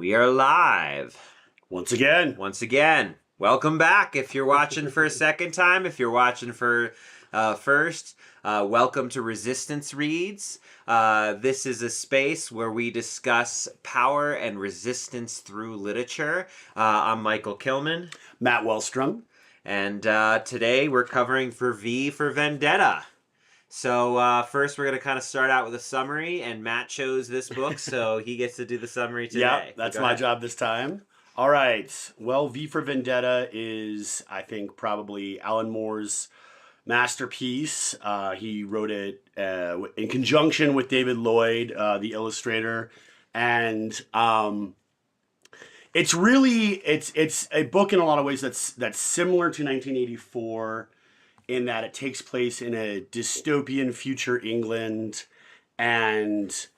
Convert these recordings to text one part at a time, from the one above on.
We are live. Once again. Welcome back. If you're watching for a second time, if you're watching for first, welcome to Resistance Reads. This is a space where we discuss power and resistance through literature. I'm Michael Kilman. Matt Wellstrom. And today we're covering for V for Vendetta. So first we're going to kind of start out with a summary, and Matt chose this book, so he gets to do the summary today. Yeah, that's my job this time. All right. Well, V for Vendetta is, I think, probably Alan Moore's masterpiece. He wrote it in conjunction with David Lloyd, the illustrator. And it's a book in a lot of ways that's similar to 1984 in that it takes place in a dystopian future England, and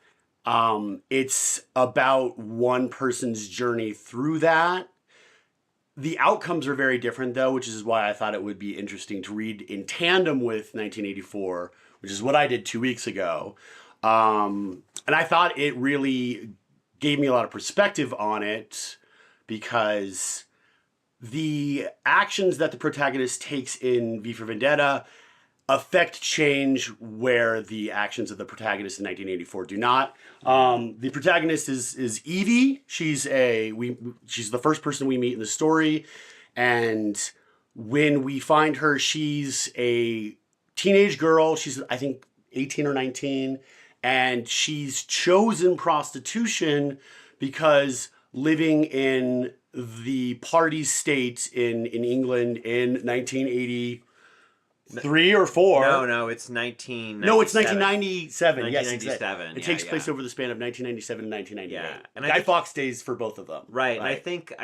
it's about one person's journey through that. The outcomes are very different, though, which is why I thought it would be interesting to read in tandem with 1984, which is what I did 2 weeks ago. And I thought it really gave me a lot of perspective on it, because the actions that the protagonist takes in V for Vendetta affect change where the actions of the protagonist in 1984 do not. The protagonist is Evie. She's the first person we meet in the story, and when we find her, she's a teenage girl. She's, I think, 18 or 19, and she's chosen prostitution because living in the party state in England in 1983 or 4. No, it's 1997. No, it's 1997. 1997. Yes, it takes place over the span of 1997 and 1998. Yeah, and Guy Fawkes stays for both of them. Right, and I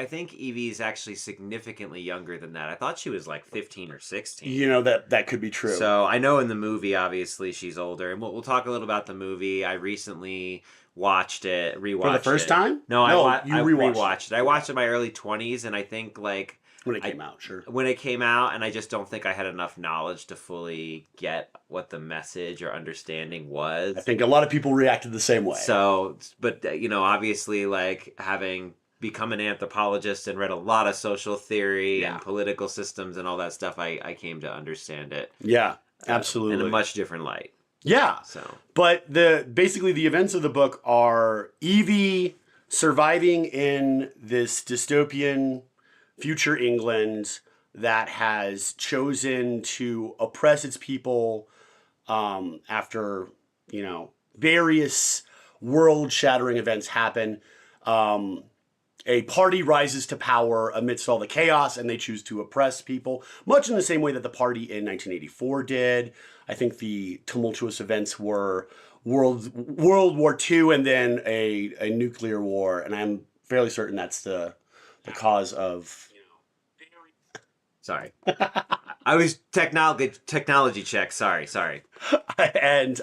think Evie is actually significantly younger than that. I thought she was like 15 or 16. You know, that could be true. So I know in the movie, obviously, she's older, and we'll talk a little about the movie. I recently rewatched for the first time. No, I rewatched it. I watched it in my early 20s, and I think like when it came out, sure. When it came out, and I just don't think I had enough knowledge to fully get what the message or understanding was. I think a lot of people reacted the same way. So, but obviously, like having become an anthropologist and read a lot of social theory and political systems and all that stuff, I came to understand it. Yeah, absolutely. In a much different light. Yeah. But basically the events of the book are Evie surviving in this dystopian future England that has chosen to oppress its people after, various world-shattering events happen. A party rises to power amidst all the chaos, and they choose to oppress people, much in the same way that the party in 1984 did. I think the tumultuous events were World War II and then a nuclear war, and I'm fairly certain that's the cause of... Sorry. I was technology check. Sorry. And,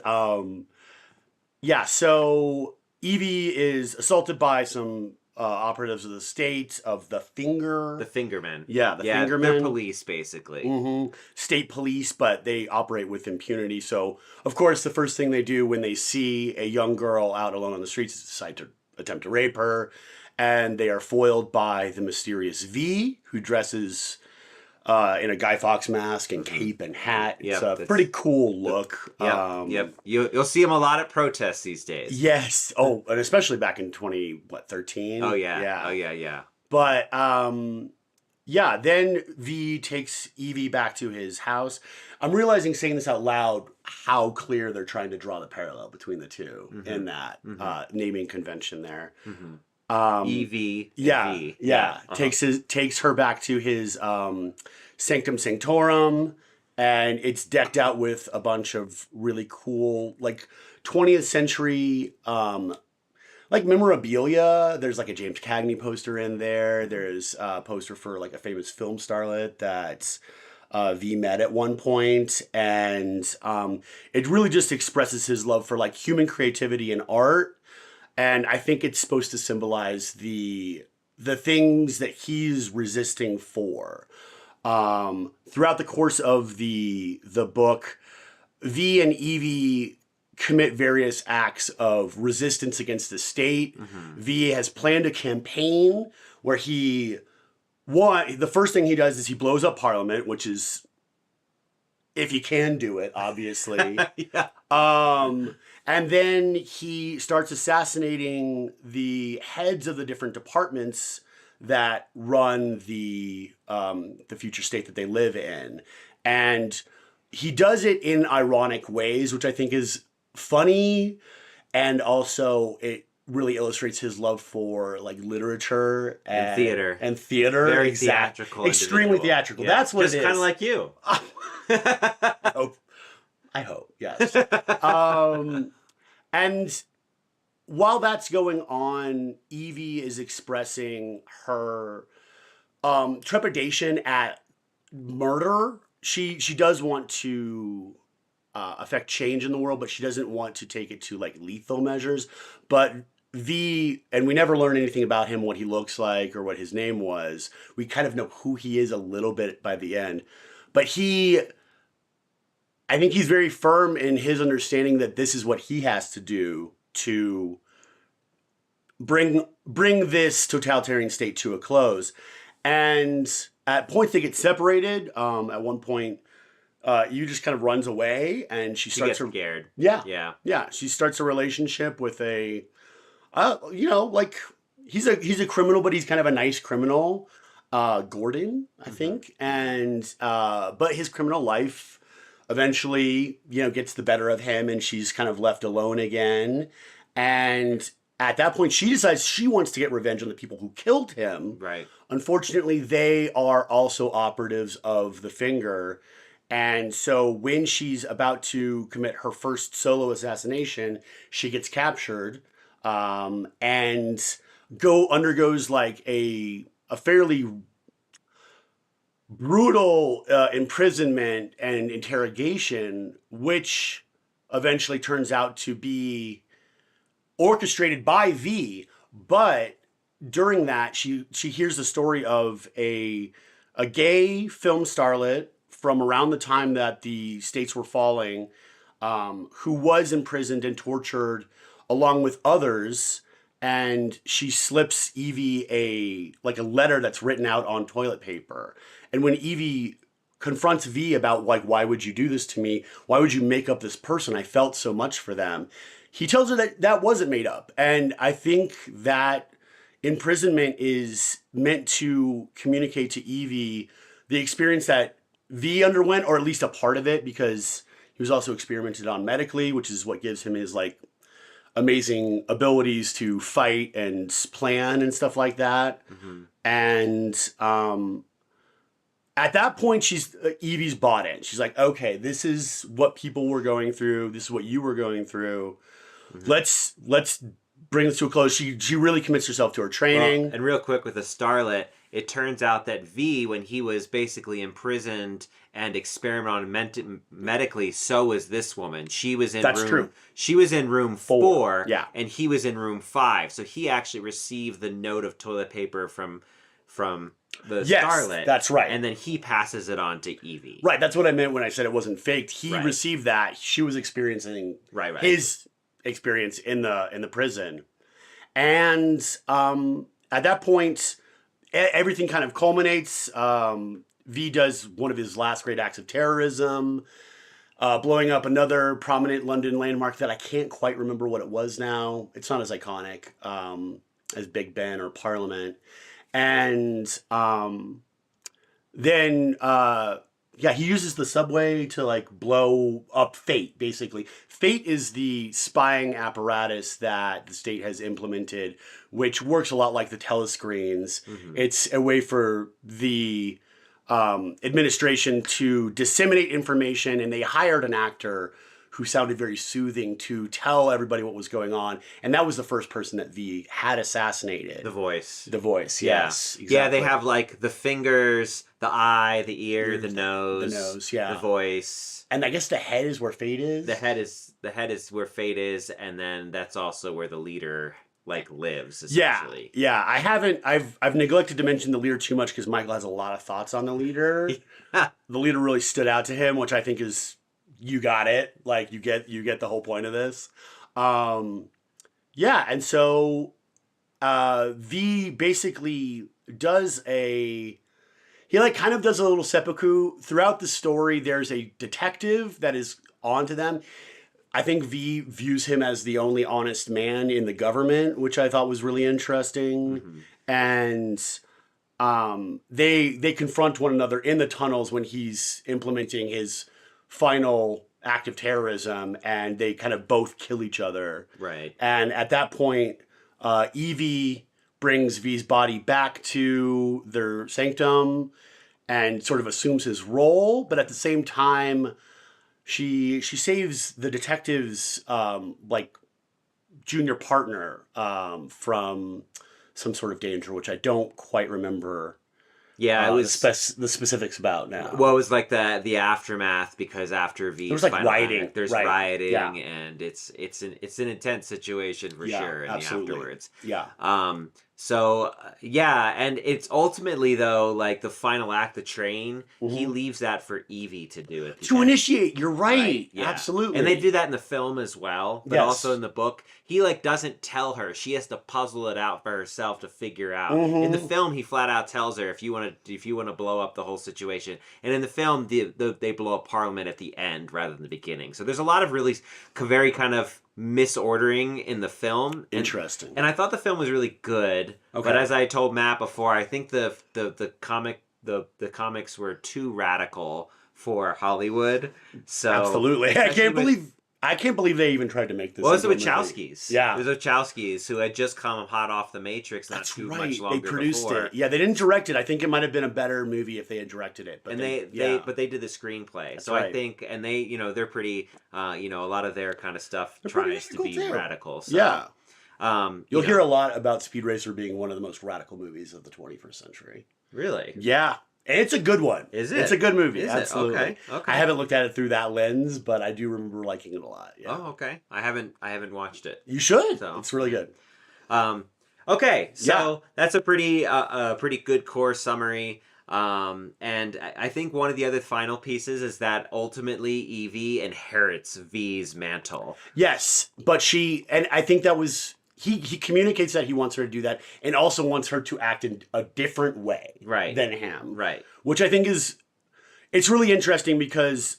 so Evie is assaulted by some... operatives of the state, of the Fingermen. Yeah, Fingermen. They're police, basically. Mm-hmm. State police, but they operate with impunity. So, of course, the first thing they do when they see a young girl out alone on the streets is decide to attempt to rape her. And they are foiled by the mysterious V, who dresses in a Guy Fawkes mask and cape and hat. It's a pretty cool look. Yep. You'll see him a lot at protests these days. Yes. Oh, and especially back in 2013. Oh, yeah. Yeah. But, then V takes Evie back to his house. I'm realizing, saying this out loud, how clear they're trying to draw the parallel between the two in that naming convention there. Mm-hmm. Evie. V. Takes her back to his Sanctum Sanctorum, and it's decked out with a bunch of really cool, like 20th century, memorabilia. There's like a James Cagney poster in there. There's a poster for like a famous film starlet that V met at one point, and it really just expresses his love for like human creativity and art. And I think it's supposed to symbolize the things that he's resisting for. Throughout the course of the book, V and Evie commit various acts of resistance against the state. V has planned a campaign where the first thing he does is he blows up Parliament, which is, if you can do it, obviously. Yeah. And then he starts assassinating the heads of the different departments that run the future state that they live in. And he does it in ironic ways, which I think is funny, and also it really illustrates his love for like literature and theater. Very theatrical, extremely individual. theatrical. That's what just it is. Kind of like you. I hope, yes. And while that's going on, Evie is expressing her trepidation at murder. She does want to affect change in the world, but she doesn't want to take it to like lethal measures. But and we never learn anything about him, what he looks like or what his name was. We kind of know who he is a little bit by the end. But I think he's very firm in his understanding that this is what he has to do to bring this totalitarian state to a close. And at points they get separated. At one point, you just kind of runs away, and she starts gets scared. Yeah. She starts a relationship with like he's a criminal, but he's kind of a nice criminal, Gordon, I think. And but his criminal life eventually, gets the better of him, and she's kind of left alone again. And at that point, she decides she wants to get revenge on the people who killed him. Right. Unfortunately, they are also operatives of the Finger. And so when she's about to commit her first solo assassination, she gets captured and undergoes like a fairly brutal imprisonment and interrogation, which eventually turns out to be orchestrated by V. But during that, she hears the story of a gay film starlet from around the time that the states were falling, who was imprisoned and tortured along with others. And she slips Evie a letter that's written out on toilet paper. And when Evie confronts V about like, why would you do this to me? Why would you make up this person? I felt so much for them. He tells her that wasn't made up. And I think that imprisonment is meant to communicate to Evie the experience that V underwent, or at least a part of it, because he was also experimented on medically, which is what gives him his like amazing abilities to fight and plan and stuff like that. And at that point, Evie's bought in. She's like, okay, this is what people were going through. This is what you were going through. Let's bring this to a close. She really commits herself to her training. Well, and real quick with the starlet, it turns out that V, when he was basically imprisoned and experimented on medically, so was this woman. She was in true. She was in room 4, yeah, and he was in room 5. So he actually received the note of toilet paper from the starlet. That's right. And then he passes it on to Evie. Right, that's what I meant when I said it wasn't faked. He received that. She was experiencing his experience in the prison. And at that point, everything kind of culminates. V does one of his last great acts of terrorism, blowing up another prominent London landmark that I can't quite remember what it was now. It's not as iconic as Big Ben or Parliament. And then he uses the subway to like blow up Fate, basically. Fate is the spying apparatus that the state has implemented, which works a lot like the telescreens. It's a way for the administration to disseminate information, and they hired an actor who sounded very soothing to tell everybody what was going on. And that was the first person that V had assassinated. The voice, yes. Exactly. Yeah, they have like the fingers, the eye, the ear, the nose. The voice. And I guess the head is where Fate is? The head is where Fate is, and then that's also where the leader like lives, essentially. Yeah. I've neglected to mention the leader too much because Michael has a lot of thoughts on the leader. The leader really stood out to him, which I think is you got it. Like you get the whole point of this. Yeah, and so V basically does he like kind of does a little seppuku throughout the story. There's a detective that is on to them. I think V views him as the only honest man in the government, which I thought was really interesting. Mm-hmm. And they confront one another in the tunnels when he's implementing his final act of terrorism, and they kind of both kill each other. Right. And at that point, Evie brings V's body back to their sanctum and sort of assumes his role, but at the same time, she saves the detective's like junior partner from some sort of danger, which I don't quite remember. Yeah, it was the specifics about now. Well, it was like the aftermath, because after V's there was like final rioting. act, there's right. rioting, yeah. and it's an intense situation for sure in absolutely. the afterwards. Yeah. So yeah, and it's ultimately though, like the final act, the train, he leaves that for Evie to do it. To initiate, you're right. Yeah. Absolutely. And they do that in the film as well, but also in the book, he like doesn't tell her. She has to puzzle it out for herself to figure out. In the film, he flat out tells her, if you want to blow up the whole situation. And in the film, they blow up Parliament at the end rather than the beginning. So there's a lot of really very kind of misordering in the film. Interesting. And I thought the film was really good. Okay. But as I told Matt before, I think the comics were too radical for Hollywood. So absolutely. I can't believe they even tried to make this. Well, it was the Wachowskis. Yeah. It was the Wachowskis who had just come hot off The Matrix not too much longer They produced before. it. Yeah, they didn't direct it. I think it might have been a better movie if they had directed it. But and they did the screenplay. That's so right. I think, and they, they're pretty, a lot of their kind of stuff tries to be radical. So, yeah. You'll hear a lot about Speed Racer being one of the most radical movies of the 21st century. Really? Yeah. And it's a good one. Is it? It's a good movie. Is absolutely. It? Okay. I haven't looked at it through that lens, but I do remember liking it a lot. Yeah. Oh, okay. I haven't watched it. You should. So. It's really good. Okay. So that's a pretty good core summary. And I think one of the other final pieces is that ultimately Evie inherits V's mantle. Yes, but and I think that was. He communicates that he wants her to do that, and also wants her to act in a different way than him. Right. Which I think it's really interesting because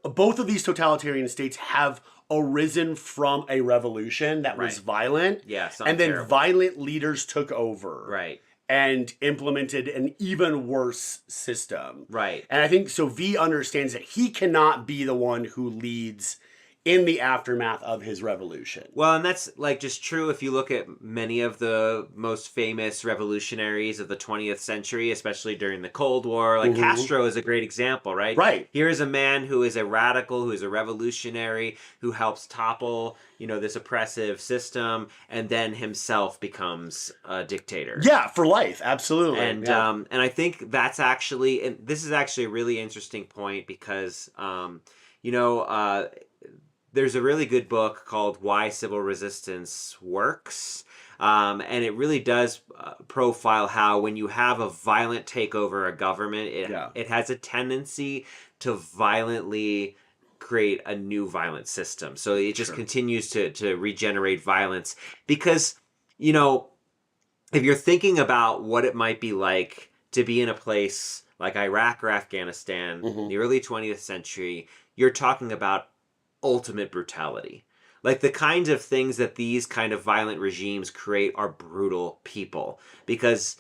both of these totalitarian states have arisen from a revolution that was violent. Yeah, and then terrible. Violent leaders took over. Right. And implemented an even worse system. Right. And I think so V understands that he cannot be the one who leads in the aftermath of his revolution. Well, and that's like just true if you look at many of the most famous revolutionaries of the 20th century, especially during the Cold War. Like Castro is a great example, right? Right. Here is a man who is a radical, who is a revolutionary, who helps topple, this oppressive system, and then himself becomes a dictator. Yeah, for life, absolutely. And and I think that's actually, and this is actually a really interesting point because, there's a really good book called Why Civil Resistance Works. And it really does profile how when you have a violent takeover of government, it has a tendency to violently create a new violent system. So it just continues to regenerate violence. Because, if you're thinking about what it might be like to be in a place like Iraq or Afghanistan, the early 20th century, you're talking about ultimate brutality. Like the kinds of things that these kind of violent regimes create are brutal people. Because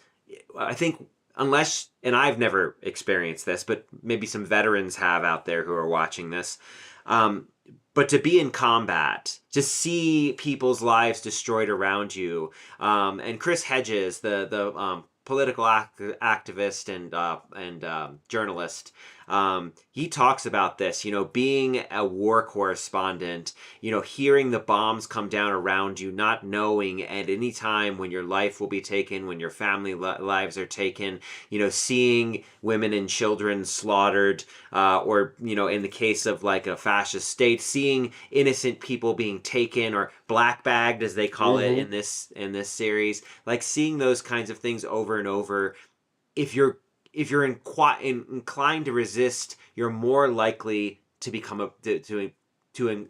I think unless, and I've never experienced this, but maybe some veterans have out there who are watching this, but to be in combat, to see people's lives destroyed around you, and Chris Hedges, the political activist and journalist, he talks about this, being a war correspondent, hearing the bombs come down around you, not knowing at any time when your life will be taken, when your family lives are taken, seeing women and children slaughtered, or, in the case of like a fascist state, seeing innocent people being taken or black bagged, as they call it in this series, like seeing those kinds of things over and over. If you're if you're inclined to resist, you're more likely to become to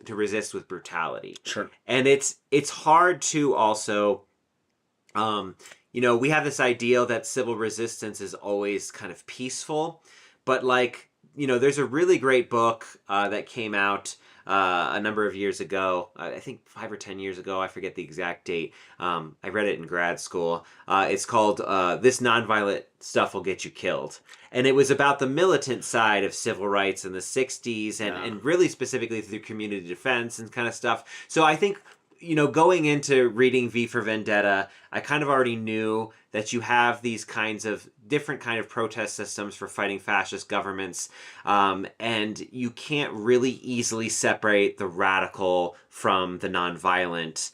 resist with brutality. Sure. And it's hard to also, we have this ideal that civil resistance is always kind of peaceful, but like, there's a really great book that came out a number of years ago. I think 5 or 10 years ago. I forget the exact date. I read it in grad school. It's called "This Nonviolent Stuff Will Get You Killed," and it was about the militant side of civil rights in the '60s, and really specifically through community defense and kind of stuff. So I think, going into reading V for Vendetta, I kind of already knew that you have these kinds of different kind of protest systems for fighting fascist governments, and you can't really easily separate the radical from the nonviolent,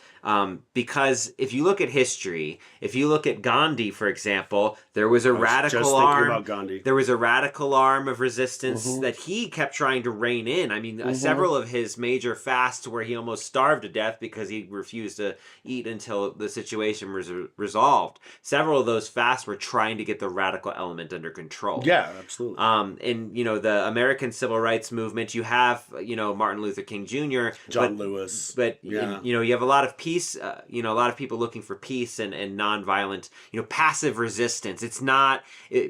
because if you look at history, if you look at Gandhi, for example, there was a radical arm. About Gandhi. There was a radical arm of resistance that he kept trying to rein in. I mean, several of his major fasts where he almost starved to death because he refused to eat until the situation was resolved. Several of those fasts were trying to get the radical element under control. Yeah, absolutely. And the American civil rights movement, you have Martin Luther King Jr., John Lewis, but you have a lot of peace. A lot of people looking for peace and nonviolent, passive resistance. It's not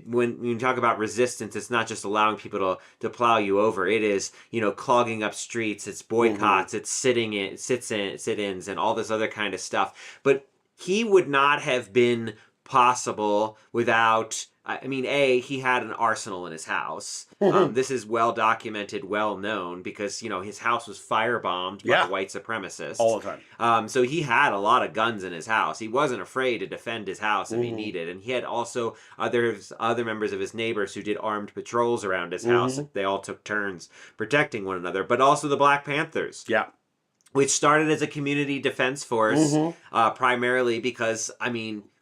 when you talk about resistance, it's not just allowing people to plow you over. It is clogging up streets. It's boycotts. It's sit-ins, and all this other kind of stuff. But he would not have been possible without, he had an arsenal in his house. This is well documented, well known, because, his house was firebombed by white supremacists. All the time. So he had a lot of guns in his house. He wasn't afraid to defend his house if he needed. And he had also other members of his neighbors who did armed patrols around his house. They all took turns protecting one another. But also the Black Panthers. Yeah. Which started as a community defense force, primarily because,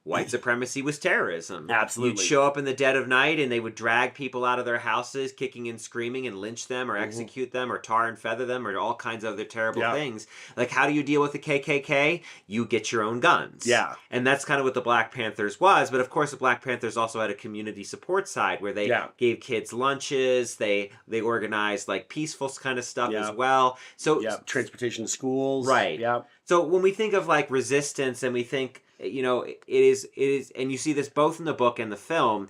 white supremacy was terrorism. Absolutely. You'd show up in the dead of night and they would drag people out of their houses, kicking and screaming, and lynch them or execute them or tar and feather them or all kinds of other terrible things. Like, how do you deal with the KKK? You get your own guns. Yeah. And that's kind of what the Black Panthers was. But of course, the Black Panthers also had a community support side where they gave kids lunches. They organized like peaceful kind of stuff as well. So transportation to schools. Right. Yeah. So when we think of like resistance and we think, it is, and you see this both in the book and the film,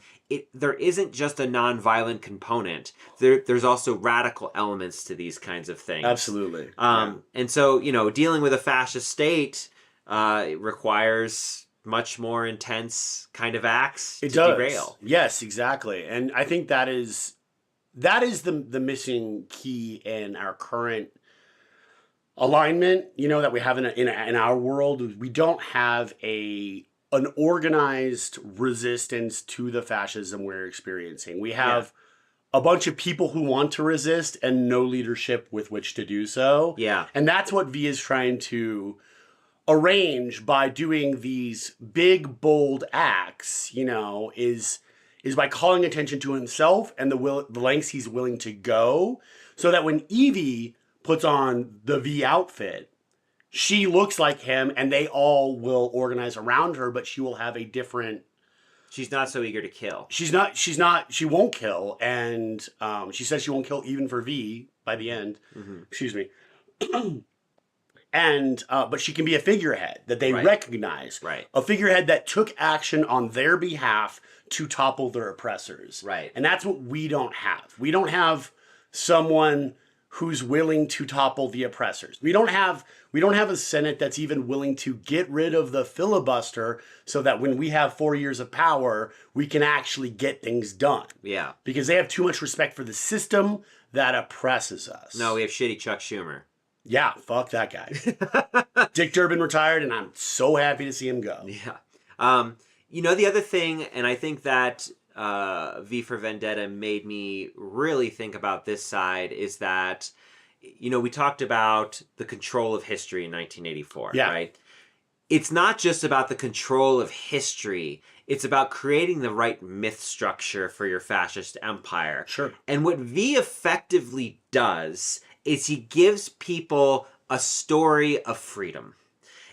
there isn't just a nonviolent component. There's also radical elements to these kinds of things. Absolutely. And so, dealing with a fascist state requires much more intense kind of acts to derail. Yes, exactly. And I think that is the missing key in our current alignment, that we have in our world. We don't have an organized resistance to the fascism we're experiencing. We have a bunch of people who want to resist and no leadership with which to do so. Yeah. And that's what V is trying to arrange by doing these big, bold acts, is by calling attention to himself and the lengths he's willing to go, so that when Evie puts on the V outfit, she looks like him and they all will organize around her, but she will have a different... She's not so eager to kill. She won't kill. And she says she won't kill even for V by the end. Excuse me. And, but she can be a figurehead that they recognize. Right. A figurehead that took action on their behalf to topple their oppressors. Right. And that's what we don't have. We don't have someone who's willing to topple the oppressors. We don't have a Senate that's even willing to get rid of the filibuster so that when we have 4 years of power, we can actually get things done. Yeah. Because they have too much respect for the system that oppresses us. No, we have shitty Chuck Schumer. Yeah, fuck that guy. Dick Durbin retired, and I'm so happy to see him go. Yeah. The other thing, and I think that V for Vendetta made me really think about this side, is that, we talked about the control of history in 1984, right? It's not just about the control of history. It's about creating the right myth structure for your fascist empire. Sure. And what V effectively does is he gives people a story of freedom.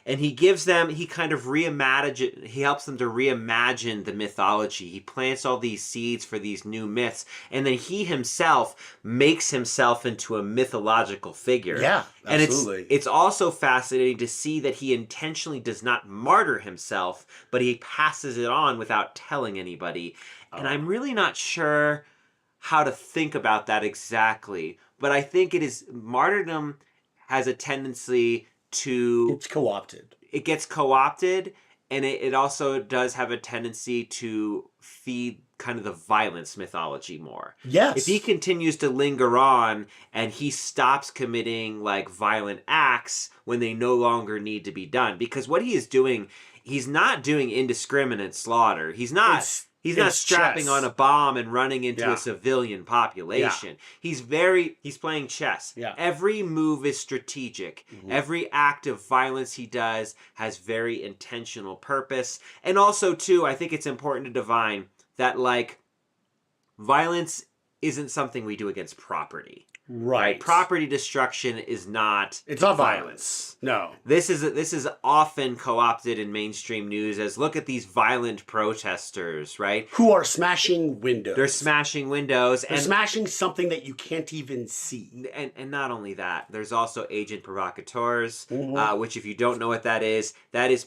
And he gives them, he kind of he helps them to reimagine the mythology. He plants all these seeds for these new myths, and then he himself makes himself into a mythological figure. Yeah, absolutely. And it's also fascinating to see that he intentionally does not martyr himself, but he passes it on without telling anybody. And I'm really not sure how to think about that exactly, but I think martyrdom has a tendency to... It's co-opted. It gets co-opted, and it also does have a tendency to feed kind of the violence mythology more. Yes. If he continues to linger on and he stops committing like violent acts when they no longer need to be done, because what he is doing, he's not doing indiscriminate slaughter. He's not strapping chess on a bomb and running into a civilian population. Yeah. He's playing chess. Yeah. Every move is strategic. Mm-hmm. Every act of violence he does has very intentional purpose. And also, too, I think it's important to divine that, like, violence isn't something we do against property. Right. Property destruction is not... It's not violence. No. This is often co-opted in mainstream news as, look at these violent protesters, right? Who are smashing windows. They're smashing windows. They're smashing something that you can't even see. And not only that, there's also agent provocateurs, Mm-hmm. which if you don't know what that is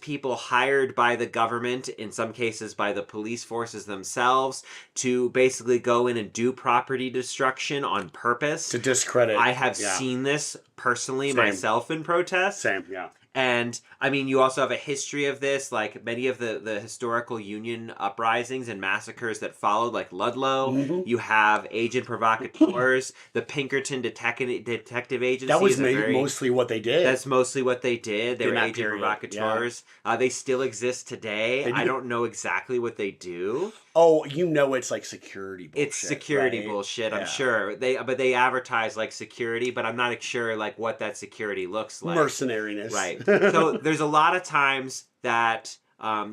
people hired by the government, in some cases by the police forces themselves, to basically go in and do property destruction on purpose. To discredit. I have seen this personally myself in protests. Same, yeah. And, I mean, you also have a history of this, like many of the historical Union uprisings and massacres that followed, like Ludlow. Mm-hmm. You have agent provocateurs, the Pinkerton detective agency. That was mostly what they did. That's mostly what they did. They were agent provocateurs. Yeah. They still exist today. I don't know exactly what they do. Oh, it's like security bullshit. It's security bullshit, I'm sure. They advertise like security, but I'm not sure like what that security looks like. Mercenariness. Right. So there's a lot of times that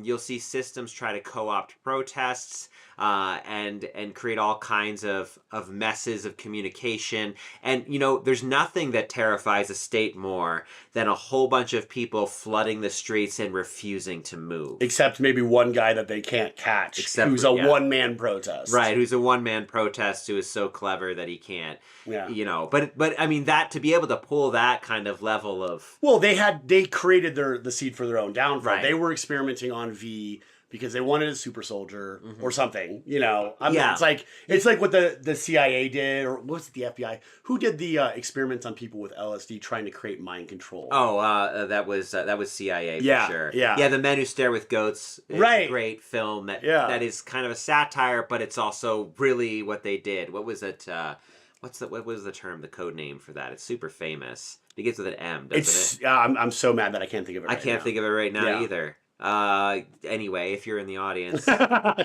you'll see systems try to co-opt protests and create all kinds of messes of communication. And, there's nothing that terrifies a state more than a whole bunch of people flooding the streets and refusing to move. Except maybe one guy that they can't catch, who's a one-man protest. Right, who's a one-man protest who is so clever that he can't, But, I mean, that to be able to pull that kind of level of... Well, they created the seed for their own downfall. Right. They were experimenting on V because they wanted a super soldier or something, It's like what the CIA did, or was it the FBI? Who did the experiments on people with LSD trying to create mind control? That was CIA for sure. Yeah. The Men Who Stare with Goats is a great film that is kind of a satire, but it's also really what they did. What was it? What was the term, the code name for that? It's super famous. It begins with an M, doesn't it? I'm so mad that I can't think of it. I can't think of it right now either. Anyway, if you're in the audience,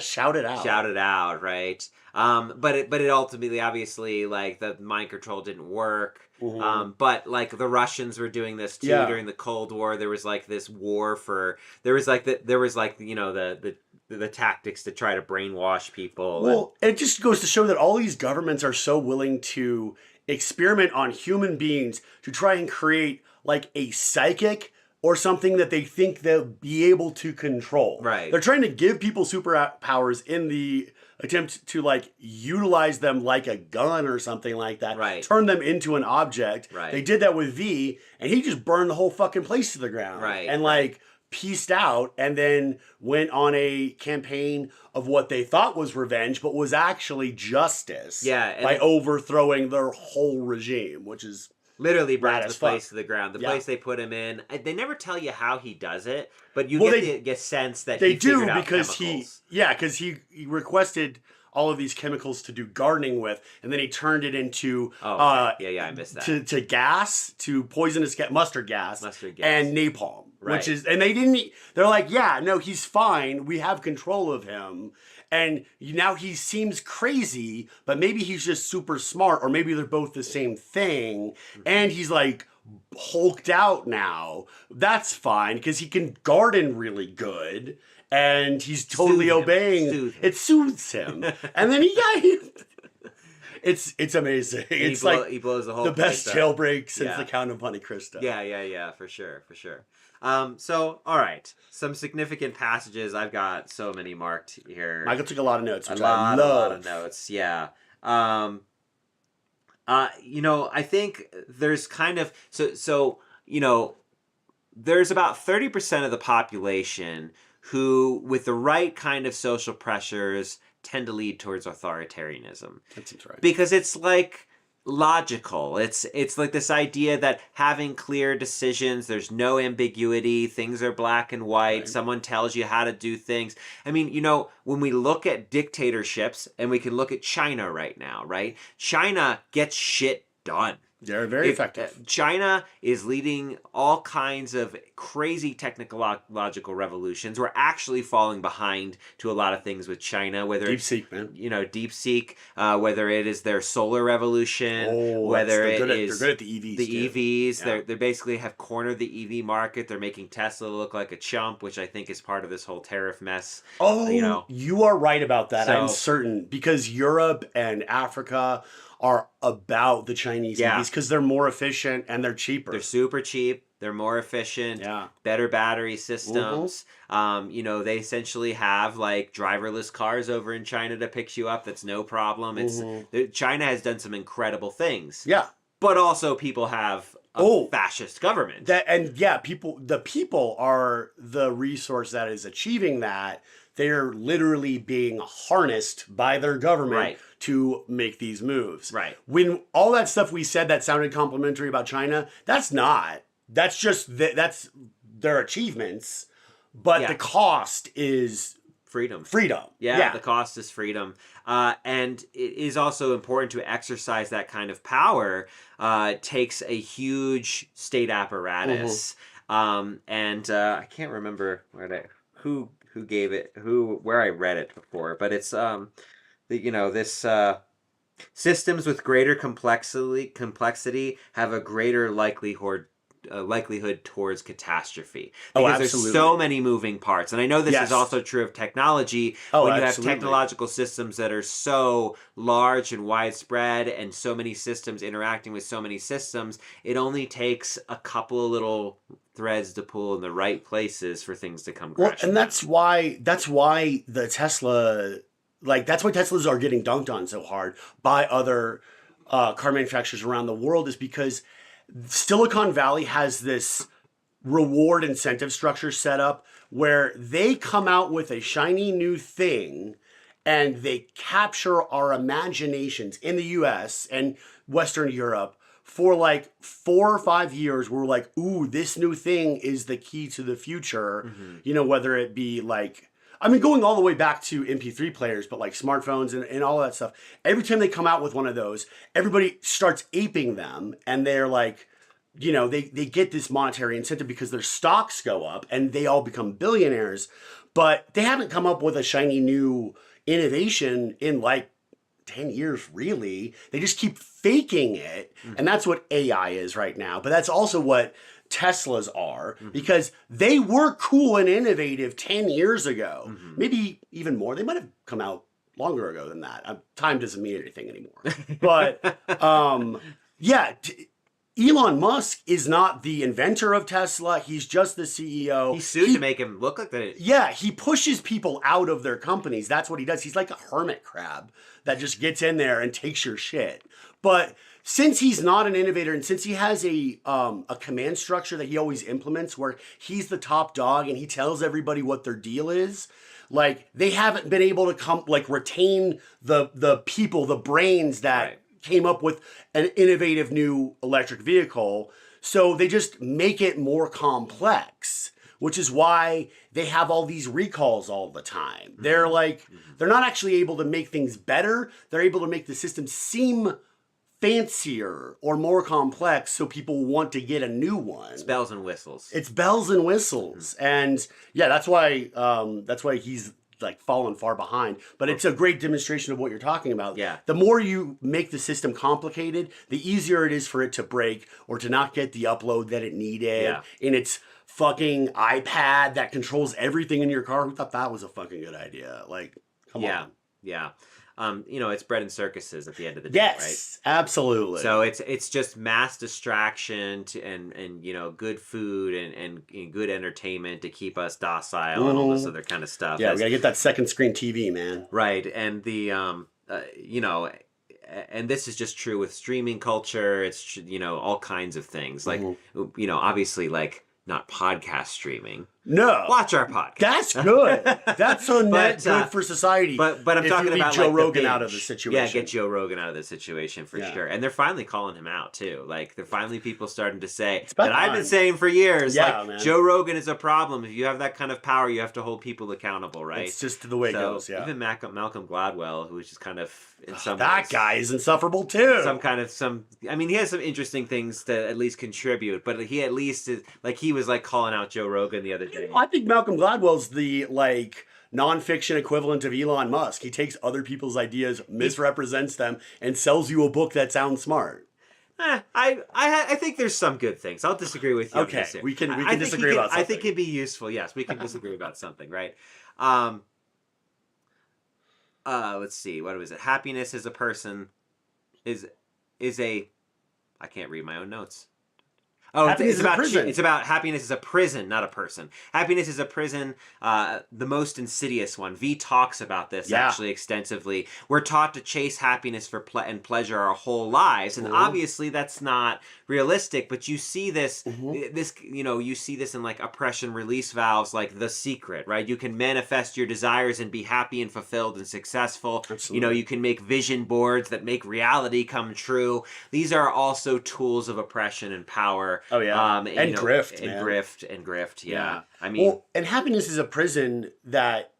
shout it out, right? But it ultimately, obviously, like, the mind control didn't work. Mm-hmm. But like the Russians were doing this too during the Cold War. There was like this war the tactics to try to brainwash people. Well, it just goes to show that all these governments are so willing to experiment on human beings to try and create like a psychic or something that they think they'll be able to control. Right. They're trying to give people superpowers in the attempt to like utilize them like a gun or something like that. Right. Turn them into an object. Right. They did that with V, and he just burned the whole fucking place to the ground. Right. And like pieced out, and then went on a campaign of what they thought was revenge, but was actually justice. Yeah. By overthrowing their whole regime, which is literally brought the place to the ground. The place they put him in. They never tell you how he does it, but you get the sense that he figured out chemicals. Because he requested all of these chemicals to do gardening with, and then he turned it into I missed that. to gas, to poisonous mustard gas, and napalm. Right. They're like, he's fine. We have control of him. And now he seems crazy, but maybe he's just super smart, or maybe they're both the same thing. Mm-hmm. And he's like hulked out now. That's fine, because he can garden really good. And he's totally obeying. It soothes him. And then it's amazing. And he blows the whole the best place jailbreak since the Count of Monte Cristo. Yeah, for sure. So, all right. Some significant passages. I've got so many marked here. Michael took a lot of notes, which I love. A lot of notes, yeah. I think there's kind of... there's about 30% of the population who, with the right kind of social pressures, tend to lead towards authoritarianism. That seems right. Because it's like logical. It's like this idea that having clear decisions, there's no ambiguity, things are black and white, Right. someone tells you how to do things. I mean, when we look at dictatorships, and we can look at China right now, right? China gets shit done. They're very effective. China is leading all kinds of crazy technological revolutions. We're actually falling behind to a lot of things with China, whether DeepSeek, man. DeepSeek, whether it is their solar revolution, whether they're good at the EVs. The too. EVs, Yeah. they basically have cornered the EV market. They're making Tesla look like a chump, which I think is part of this whole tariff mess. Oh, you are right about that. So- I'm certain, because Europe and Africa are about the Chinese EVs because they're more efficient and they're cheaper. They're super cheap. They're more efficient. Yeah. Better battery systems. They essentially have like driverless cars over in China to pick you up. That's no problem. China has done some incredible things. Yeah. But also people have a fascist government. The people are the resource that is achieving that. They're literally being harnessed by their government to make these moves. Right. When all that stuff we said that sounded complimentary about China, that's not. That's just that's their achievements, but the cost is freedom. Yeah. The cost is freedom. And it is also important to exercise that kind of power. Takes a huge state apparatus. I can't remember who gave it, where I read it before, but it's this systems with greater complexity have a greater likelihood towards catastrophe, because there's so many moving parts. And I know this is also true of technology. When you have technological systems that are so large and widespread, and so many systems interacting with so many systems, it only takes a couple of little threads to pull in the right places for things to come crashing. And that's why the Tesla, that's why Teslas are getting dunked on so hard by other car manufacturers around the world, is because Silicon Valley has this reward incentive structure set up where they come out with a shiny new thing and they capture our imaginations in the US and Western Europe for like 4 or 5 years. We're like, ooh, this new thing is the key to the future. Whether it be going all the way back to MP3 players, but like smartphones and all of that stuff. Every time they come out with one of those, everybody starts aping them, and they're like, they get this monetary incentive because their stocks go up and they all become billionaires. But they haven't come up with a shiny new innovation in 10 years, really. They just keep faking it. And that's what AI is right now. But that's also what Teslas are, because they were cool and innovative 10 years ago. Maybe even more. They might have come out longer ago than that. Time doesn't mean anything anymore. But Elon Musk is not the inventor of Tesla. He's just the CEO. He's sued to make him look like that. Yeah, he pushes people out of their companies. That's what he does. He's like a hermit crab that just gets in there and takes your shit. But since he's not an innovator, and since he has a command structure that he always implements where he's the top dog and he tells everybody what their deal is, they haven't been able to retain the people, the brains that came up with an innovative new electric vehicle. So they just make it more complex, which is why they have all these recalls all the time. They're they're not actually able to make things better. They're able to make the system seem fancier or more complex so people want to get a new one. It's bells and whistles. It's bells and whistles. And that's why he's fallen far behind. But it's a great demonstration of what you're talking about. Yeah. The more you make the system complicated, the easier it is for it to break or to not get the upload that it needed in its fucking iPad that controls everything in your car. Who thought that was a fucking good idea? Come on. Yeah. it's bread and circuses at the end of the day, right? Yes, absolutely. So it's just mass distraction and good food and good entertainment to keep us docile and all this other kind of stuff. Yeah, we gotta get that second screen TV, man. Right, and and this is just true with streaming culture. It's all kinds of things like obviously like not podcast streaming. No, watch our podcast. That's good. That's so net good for society. But I'm talking about Joe like Rogan out of the situation. Yeah, get Joe Rogan out of the situation for sure. And they're finally calling him out too. Like they're finally people starting to say that I've been saying for years. Yeah, like man. Joe Rogan is a problem. If you have that kind of power, you have to hold people accountable, right? It's just the way it goes. Yeah. Even Malcolm Gladwell, who is just kind of in some that ways, guy is insufferable too. I mean, he has some interesting things to at least contribute, but he at least is like he was like calling out Joe Rogan the other day. I think Malcolm Gladwell's the nonfiction equivalent of Elon Musk. He takes other people's ideas, misrepresents them, and sells you a book that sounds smart. I think there's some good things. I'll disagree with you. Okay, we can disagree about something. I think it'd be useful. Yes, we can disagree about something, right? Let's see. What was it? Happiness as a person is a. I can't read my own notes. Oh, it's about prison. It's about happiness is a prison, not a person. Happiness is a prison, the most insidious one. V talks about this actually extensively. We're taught to chase happiness and pleasure our whole lives, and obviously that's not realistic. But you see this, you see this in like oppression release valves, like The Secret, right? You can manifest your desires and be happy and fulfilled and successful. Absolutely. You can make vision boards that make reality come true. These are also tools of oppression and power. Oh yeah, and grift, and grift. Yeah. I mean, well, and happiness is a prison that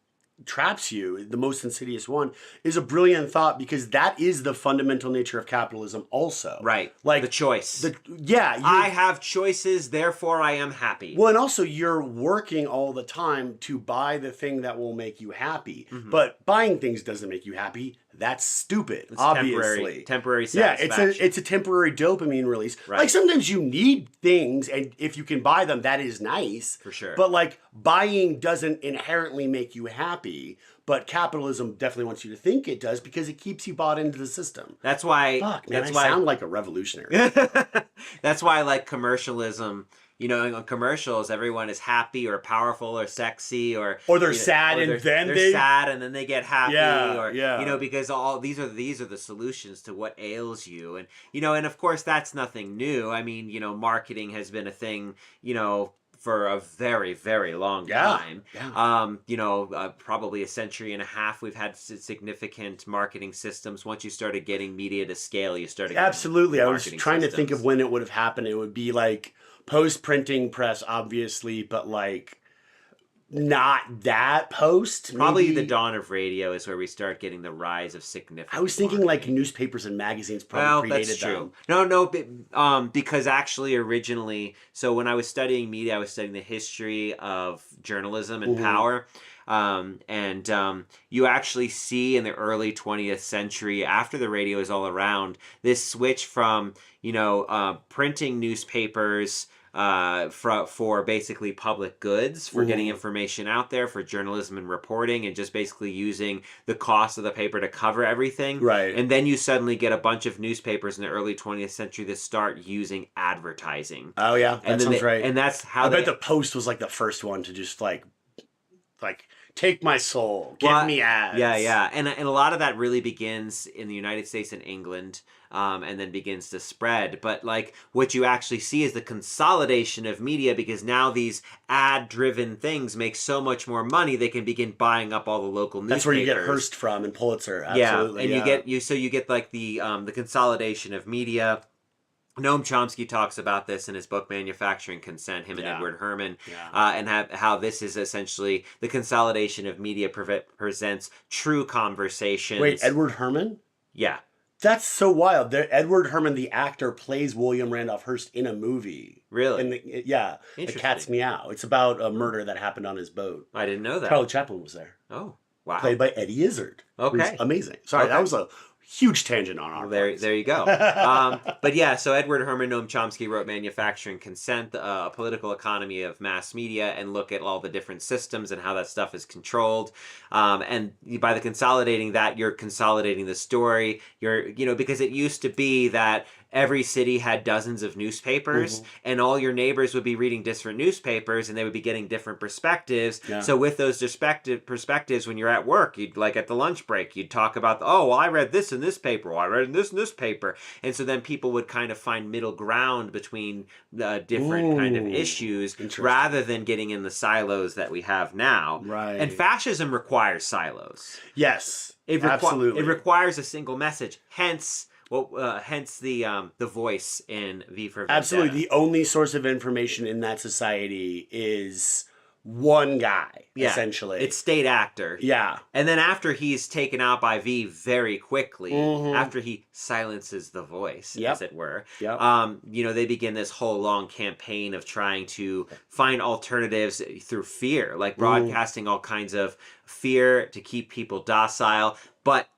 traps you. The most insidious one is a brilliant thought because that is the fundamental nature of capitalism. Also, right, like the choice. I have choices, therefore I am happy. Well, and also you're working all the time to buy the thing that will make you happy, but buying things doesn't make you happy. That's stupid. It's obviously temporary satisfaction. Yeah, it's a temporary dopamine release. Right. Like sometimes you need things, and if you can buy them, that is nice for sure. But like buying doesn't inherently make you happy. But capitalism definitely wants you to think it does because it keeps you bought into the system. That's why. I sound like a revolutionary. That's why, like commercialism. In commercials, everyone is happy or powerful or sexy or they're sad and then they're sad and then they get happy because all these are the solutions to what ails you and of course that's nothing new. I mean, marketing has been a thing, for a very, very long time. Yeah. Probably a century and a half, we've had significant marketing systems. Once you started getting media to scale, you started getting absolutely. I was trying systems. to think of when it would have happened. It would be like post-printing press, obviously, but like not that post. Probably maybe. The dawn of radio is where we start getting the rise of significant. I was thinking marketing. Like newspapers and magazines probably predated that's true. them. No, because actually originally, so when I was studying media, I was studying the history of journalism and power. You actually see in the early 20th century, after the radio is all around, this switch from printing newspapers for basically public goods, for getting information out there, for journalism and reporting, and just basically using the cost of the paper to cover everything. Right. And then you suddenly get a bunch of newspapers in the early 20th century that start using advertising. Oh yeah, that sounds right. And that's how I bet the Post was like the first one to just like take my soul, give me ads. Yeah. And a lot of that really begins in the United States and England, and then begins to spread. But like what you actually see is the consolidation of media, because now these ad-driven things make so much more money, they can begin buying up all the local newspapers. That's where you get Hearst from and Pulitzer. Absolutely. Yeah, and you get like the consolidation of media. Noam Chomsky talks about this in his book Manufacturing Consent, him and Edward Herman, and how this is essentially the consolidation of media presents true conversations. Wait, Edward Herman? Yeah. That's so wild. Edward Herman, the actor, plays William Randolph Hearst in a movie. Really? It Cat's Meow. It's about a murder that happened on his boat. I didn't know that. Charlie Chaplin was there. Oh, wow. Played by Eddie Izzard. Okay. Amazing. Sorry, that was a Huge tangent on our There, parts. there you go. But yeah, so Edward Herman Noam Chomsky wrote Manufacturing Consent, a political economy of mass media, and look at all the different systems and how that stuff is controlled. And by the consolidating that, you're consolidating the story. Because it used to be that every city had dozens of newspapers, and all your neighbors would be reading different newspapers, and they would be getting different perspectives. Yeah. So with those perspectives, when you're at work, you'd like at the lunch break, you'd talk about, oh, well, I read this in this paper, well, I read this in this paper, and so then people would kind of find middle ground between different kind of issues, rather than getting in the silos that we have now. Right. And fascism requires silos. Yes, Absolutely. It requires a single message. Hence the voice in V for Vendetta. Absolutely. The only source of information in that society is one guy, essentially. It's state actor. Yeah. And then after he's taken out by V very quickly, after he silences the voice, as it were, they begin this whole long campaign of trying to find alternatives through fear, like broadcasting all kinds of fear to keep people docile. But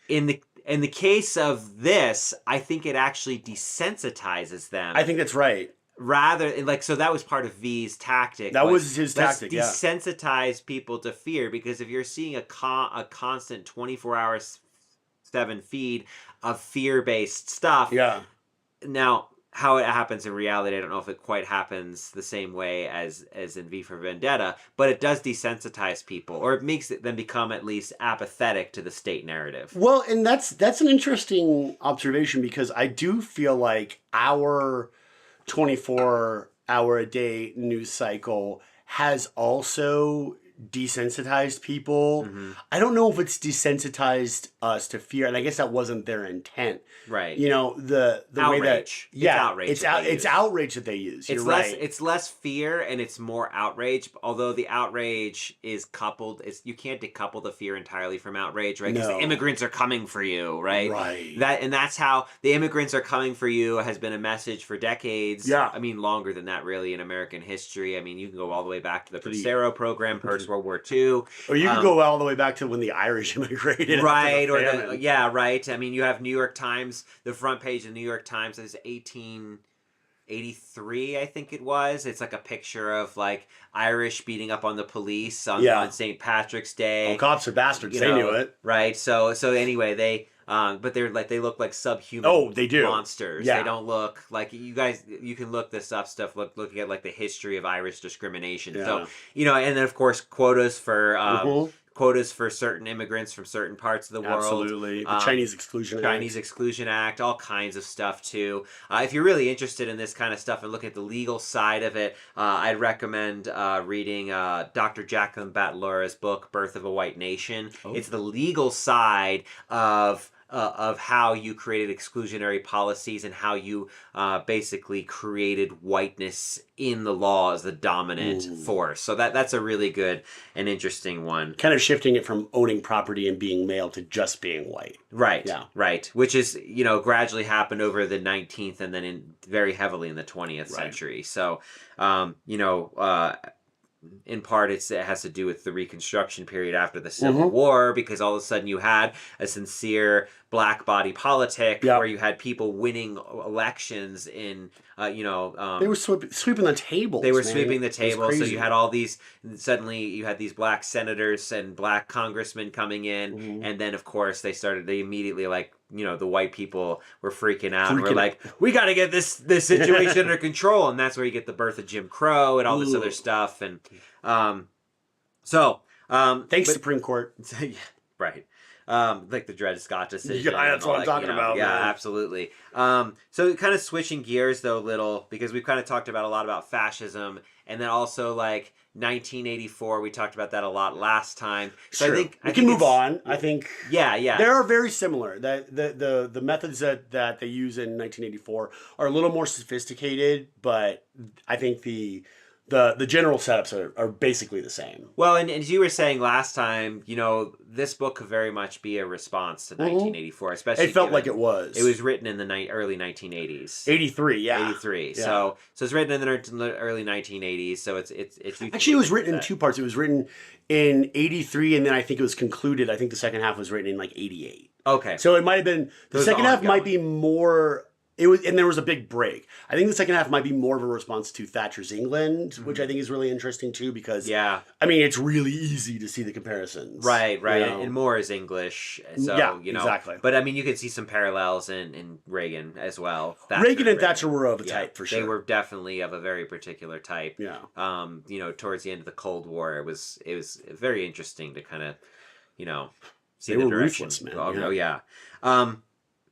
in the case of this, I think it actually desensitizes them. I think that's right. So that was part of V's tactic. That was his tactic, desensitize people to fear, because if you're seeing a constant 24/7 feed of fear-based stuff, now how it happens in reality, I don't know if it quite happens the same way as in V for Vendetta, but it does desensitize people, or it makes them become at least apathetic to the state narrative. Well, and that's an interesting observation, because I do feel like our 24-hour-a-day news cycle has also desensitized people. I don't know if it's desensitized us to fear, and I guess that wasn't their intent. Right. The outrage. way that It's outrage. It's outrage that they use. You're right. It's less fear and it's more outrage. Although the outrage is coupled, you can't decouple the fear entirely from outrage, right? Because the immigrants are coming for you, right? Right. That's how the immigrants are coming for you has been a message for decades. Yeah. I mean, longer than that, really, in American history. I mean, you can go all the way back to the Bracero program, post World War II. Or you could go all the way back to when the Irish immigrated. Right. Right. I mean, you have New York Times. The front page of the New York Times is 1883, I think it was. It's like a picture of like Irish beating up on the police on St. Patrick's Day. Oh, cops are bastards. They knew it. Right. So anyway, they but they look like subhuman. Oh, they do. Monsters. Yeah. They don't look like you guys. You can look this up. Looking at like the history of Irish discrimination. Yeah. So and then of course quotas for certain immigrants from certain parts of the world. Absolutely. The Chinese Exclusion Act, all kinds of stuff too. If you're really interested in this kind of stuff and looking at the legal side of it, I'd recommend reading Dr. Jacqueline Batalura's book, Birth of a White Nation. Oh. It's the legal side of how you created exclusionary policies and how you basically created whiteness in the law as the dominant force. So that's a really good and interesting one. Kind of shifting it from owning property and being male to just being white. Right. Yeah. Right. Which is, gradually happened over the 19th and then very heavily in the 20th century. So, in part, it has to do with the Reconstruction period after the Civil War, because all of a sudden you had a sincere black body politic where you had people winning elections in, they were sweeping the tables. They were sweeping the tables. So you had all these, suddenly you had these black senators and black congressmen coming in. And then, of course, they immediately the white people were freaking out and were like, we got to get this situation under control. And that's where you get the birth of Jim Crow and all this other stuff. And thanks, Supreme Court. Right. Like the Dred Scott decision. Yeah, that's what I'm talking about. Yeah, man. Absolutely. So kind of switching gears though a little, because we've kind of talked about a lot about fascism, and then also like 1984, we talked about that a lot last time. So sure. I think we can move on. I think they are very similar. The methods that they use in 1984 are a little more sophisticated, but I think the general setups are basically the same. Well, and as you were saying last time, this book could very much be a response to 1984, especially. It felt like it was. It was written in the early 1980s. 83, yeah. 83. Yeah. So it's written in the early 1980s. So it's actually, it was written in two parts. It was written in 83, and then I think it was concluded. I think the second half was written in 88. Okay. So it might have been the was second half might ongoing. be more. It was, and there was a big break. I think the second half might be more of a response to Thatcher's England, which I think is really interesting too, because Yeah. I mean, it's really easy to see the comparisons. Right, right. you know? And more is English. So, Yeah, you know. exactly. But I mean, you could see some parallels in Reagan as well. Reagan and Thatcher were of a type, for sure. They were definitely of a very particular type. Yeah. You know, towards the end of the Cold War, it was very interesting to kind of, you know, see They the were direction. ruthless, man. Oh, yeah.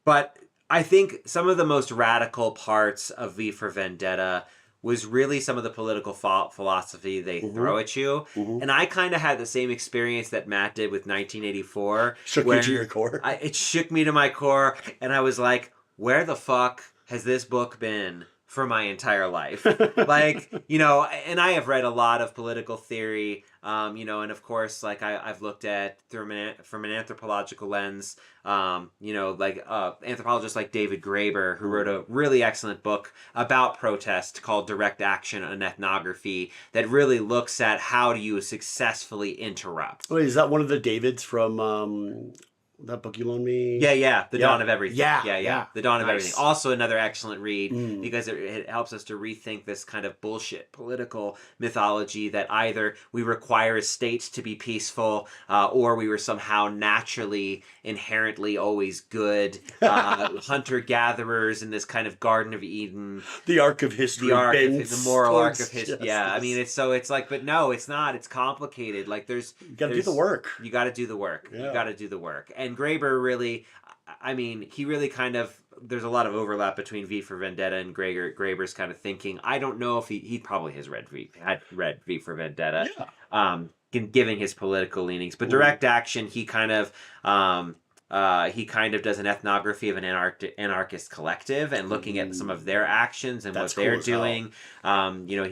But I think some of the most radical parts of V for Vendetta was really some of the political philosophy they throw at you. And I kind of had the same experience that Matt did with 1984. Shook you to your core. It shook me to my core, and I was like, where the fuck has this book been for my entire life? Like, you know, and I have read a lot of political theory, you know, and of course, like I've looked at from an anthropological lens, you know, like anthropologists like David Graeber, who wrote a really excellent book about protest called Direct Action and Ethnography, that really looks at how do you successfully interrupt. Wait, is that one of the Davids from that book you loaned me? Yeah. The Dawn of Everything. Yeah. The Dawn of Nice. Everything. Also another excellent read because it helps us to rethink this kind of bullshit political mythology that either we require a state to be peaceful or we were somehow naturally, inherently always good hunter-gatherers in this kind of Garden of Eden. The arc of history. The moral arc of history. Justice. Yeah, I mean, it's like, but no, it's not. It's complicated. Like You gotta do the work. You got to do the work. Yeah. You got to do the work. And Graeber really, I mean, he really kind of, there's a lot of overlap between V for Vendetta and Graeber's kind of thinking. I don't know if he probably has read V for Vendetta, given his political leanings. But Direct Action, he kind of does an ethnography of an anarchist collective and looking at some of their actions and That's what they're cool as hell. doing. You know,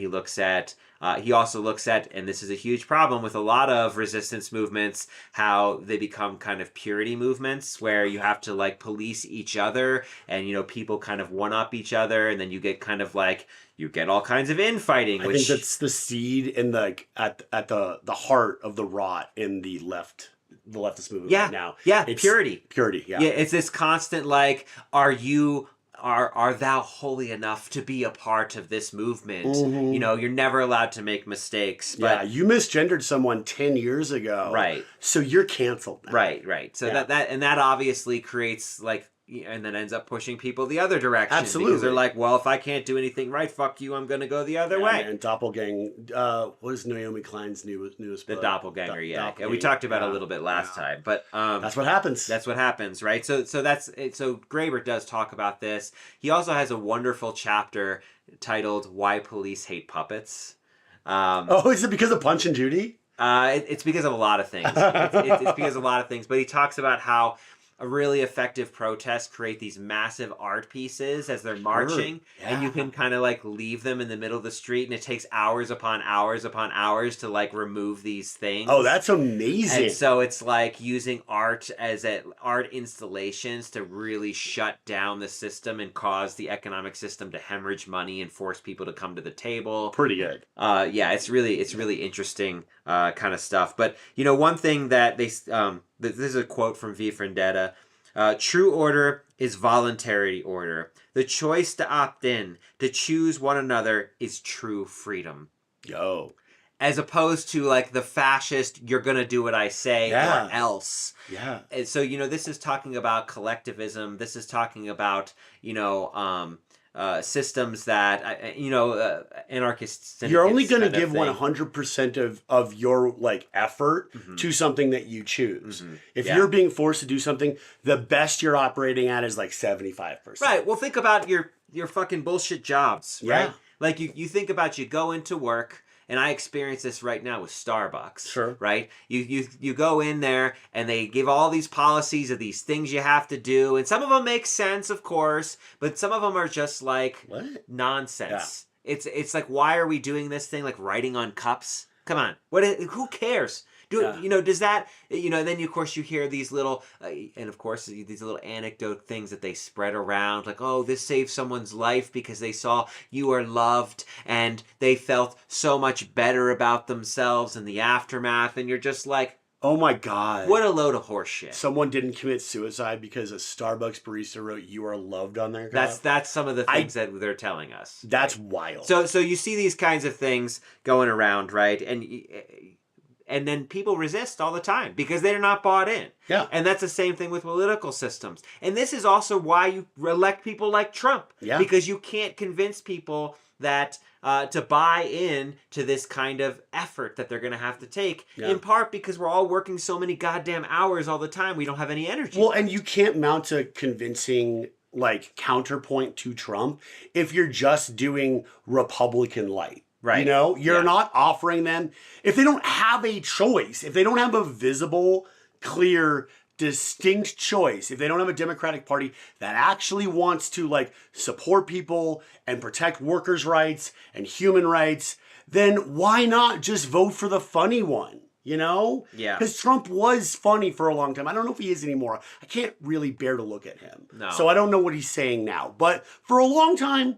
he also looks at, and this is a huge problem with a lot of resistance movements, how they become kind of purity movements where you have to like police each other and, you know, people kind of one-up each other, and then you get kind of like, you get all kinds of infighting. I think that's the seed in at the heart of the rot in the leftist movement right now. Yeah, It's purity. Purity, yeah. Yeah, it's this constant like, are thou holy enough to be a part of this movement? You know, you're never allowed to make mistakes. But yeah, you misgendered someone 10 years ago. Right. So you're canceled now. Right. So that obviously creates like, and then ends up pushing people the other direction. Absolutely. Because they're like, well, if I can't do anything right, fuck you, I'm going to go the other way. And Doppelgang, what is Naomi Klein's newest book? The Doppelganger, Doppelganger, yeah. We talked about it a little bit last time, but that's what happens. That's what happens, right? So Graeber does talk about this. He also has a wonderful chapter titled "Why Police Hate Puppets." Is it because of Punch and Judy? It's because of a lot of things. It's because of a lot of things. But he talks about how a really effective protest create these massive art pieces as they're marching, and you can kind of like leave them in the middle of the street, and it takes hours upon hours upon hours to like remove these things. Oh, that's amazing. And so it's like using art art installations to really shut down the system and cause the economic system to hemorrhage money and force people to come to the table. Pretty good. Yeah, it's really interesting kind of stuff. But you know, one thing that this is a quote from V for Vendetta. True order is voluntary order. The choice to opt in, to choose one another, is true freedom. Yo. As opposed to like the fascist, you're going to do what I say or else. Yeah. And so, you know, this is talking about collectivism. This is talking about, you know, systems that, you know, anarchists. You're only going to give 100% of your like effort to something that you choose. If you're being forced to do something, the best you're operating at is like 75%. Right. Well, think about your fucking bullshit jobs, right? Yeah. Like you think about, you go into work. And I experience this right now with Starbucks. Sure. Right? You go in there and they give all these policies of these things you have to do. And some of them make sense, of course. But some of them are just like nonsense. Yeah. It's like, why are we doing this thing? Like writing on cups? Come on. Who cares? You know, does that, you know, and then of course you hear these little, and of course these little anecdote things that they spread around, like, oh, this saved someone's life because they saw you are loved and they felt so much better about themselves in the aftermath. And you're just like, Oh my God. What a load of horse shit. Someone didn't commit suicide because a Starbucks barista wrote "You are loved" on their cup. That's some of the things that they're telling us. That's wild. So you see these kinds of things going around, right? And then people resist all the time because they're not bought in. Yeah. And that's the same thing with political systems. And this is also why you elect people like Trump. Yeah. Because you can't convince people that to buy in to this kind of effort that they're going to have to take, in part because we're all working so many goddamn hours all the time, we don't have any energy. Well, and you can't mount a convincing counterpoint to Trump if you're just doing Republican light. Right. You know, you're not offering them, if they don't have a choice, if they don't have a visible, clear, distinct choice, if they don't have a Democratic Party that actually wants to support people and protect workers' rights and human rights, then why not just vote for the funny one? You know? Yeah. Because Trump was funny for a long time. I don't know if he is anymore. I can't really bear to look at him. No. So I don't know what he's saying now. But for a long time,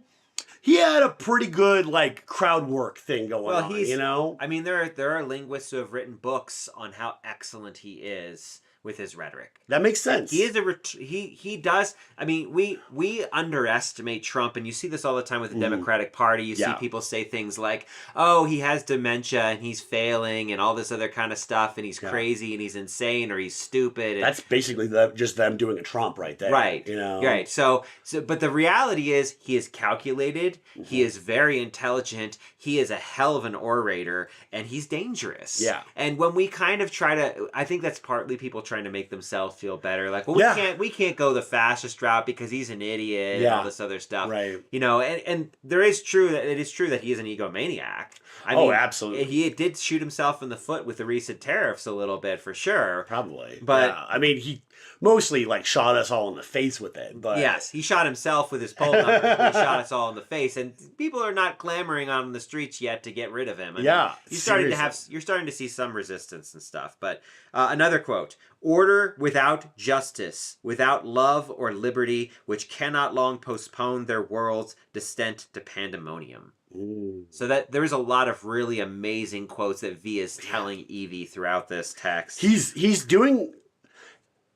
he had a pretty good crowd work thing going on, you know? I mean, there are linguists who have written books on how excellent he is with his rhetoric. That makes sense. He is he does. I mean, we underestimate Trump, and you see this all the time with the Democratic Party. You see people say things like, "Oh, he has dementia and he's failing," and all this other kind of stuff, and he's crazy and he's insane or he's stupid. That's basically just them doing a Trump right there. Right. You know. Right. So, but the reality is, he is calculated. He is very intelligent. He is a hell of an orator, and he's dangerous. Yeah. And when we kind of try to, I think that's partly people trying to make themselves feel better. Like, well, we can't go the fascist route because he's an idiot and all this other stuff. Right. You know, and it is true that he is an egomaniac. I mean, absolutely. He did shoot himself in the foot with the recent tariffs a little bit, for sure. Probably. But I mean, he mostly shot us all in the face with it. But yes, he shot himself with his poll numbers. He shot us all in the face, and people are not clamoring on the streets yet to get rid of him. I mean, you're starting to see some resistance and stuff. But another quote: "Order without justice, without love or liberty, which cannot long postpone their world's descent to pandemonium." Ooh. So that there is a lot of really amazing quotes that V is telling Evie throughout this text. He's doing.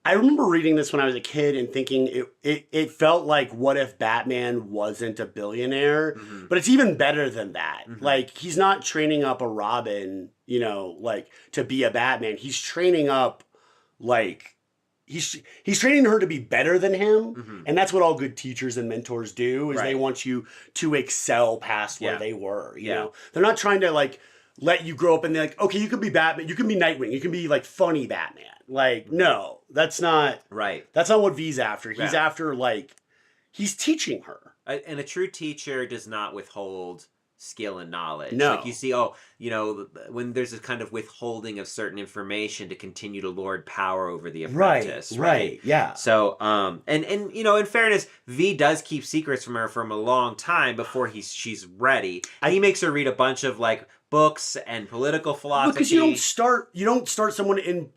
I remember reading this when I was a kid and thinking it felt like, what if Batman wasn't a billionaire? Mm-hmm. But it's even better than that. Mm-hmm. He's not training up a Robin, to be a Batman. He's training up he's training her to be better than him, and that's what all good teachers and mentors do. Is they want you to excel past where they were. You know, they're not trying to let you grow up and they're like, okay, you can be Batman, you can be Nightwing, you can be funny Batman. No, that's not right. That's not what V's after. He's after he's teaching her. And a true teacher does not withhold skill and knowledge. No. You see, when there's a kind of withholding of certain information to continue to lord power over the apprentice. Right. Yeah. So, and in fairness, V does keep secrets from her from a long time before she's ready. He makes her read a bunch of books and political philosophy. Because you don't start someone in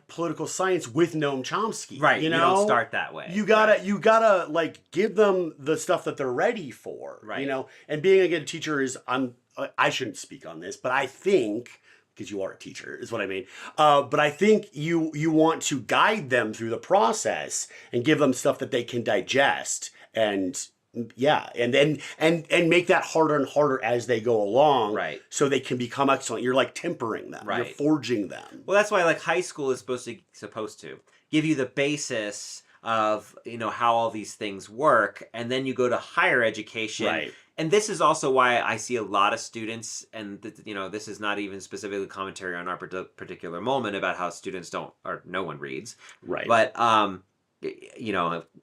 political science with Noam Chomsky. Right. You know? You don't start that way. You gotta give them the stuff that they're ready for. Right. You know, and being a good teacher is I shouldn't speak on this, but I think, because you are a teacher, is what I mean. But I think you want to guide them through the process and give them stuff that they can digest and make that harder and harder as they go along, right? So they can become excellent. You're tempering them, right? You're forging them. Well, that's why high school is supposed to give you the basis of how all these things work, and then you go to higher education, right? And this is also why I see a lot of students, and this is not even specifically commentary on our particular moment about how students no one reads, right? But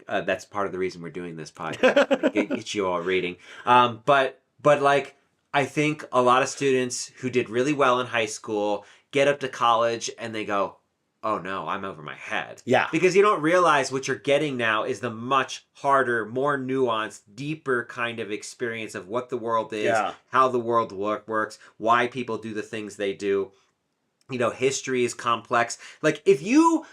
that's part of the reason we're doing this podcast. Get you all reading. But I think a lot of students who did really well in high school get up to college and they go, oh no, I'm over my head. Yeah. Because you don't realize what you're getting now is the much harder, more nuanced, deeper kind of experience of what the world is, how the world works, why people do the things they do. History is complex. If you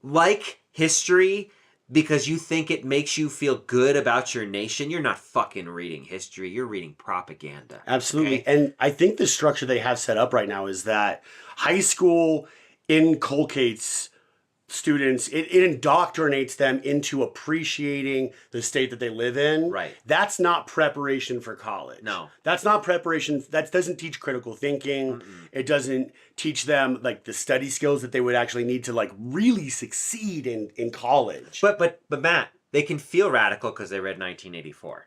like history because you think it makes you feel good about your nation, you're not fucking reading history. You're reading propaganda. Absolutely. Okay? And I think the structure they have set up right now is that high school inculcates students, it indoctrinates them into appreciating the state that they live in. Right. That's not preparation for college. No. That's not preparation. That doesn't teach critical thinking. It doesn't teach them like the study skills that they would actually need to like really succeed in college. But Matt, they can feel radical because they read 1984.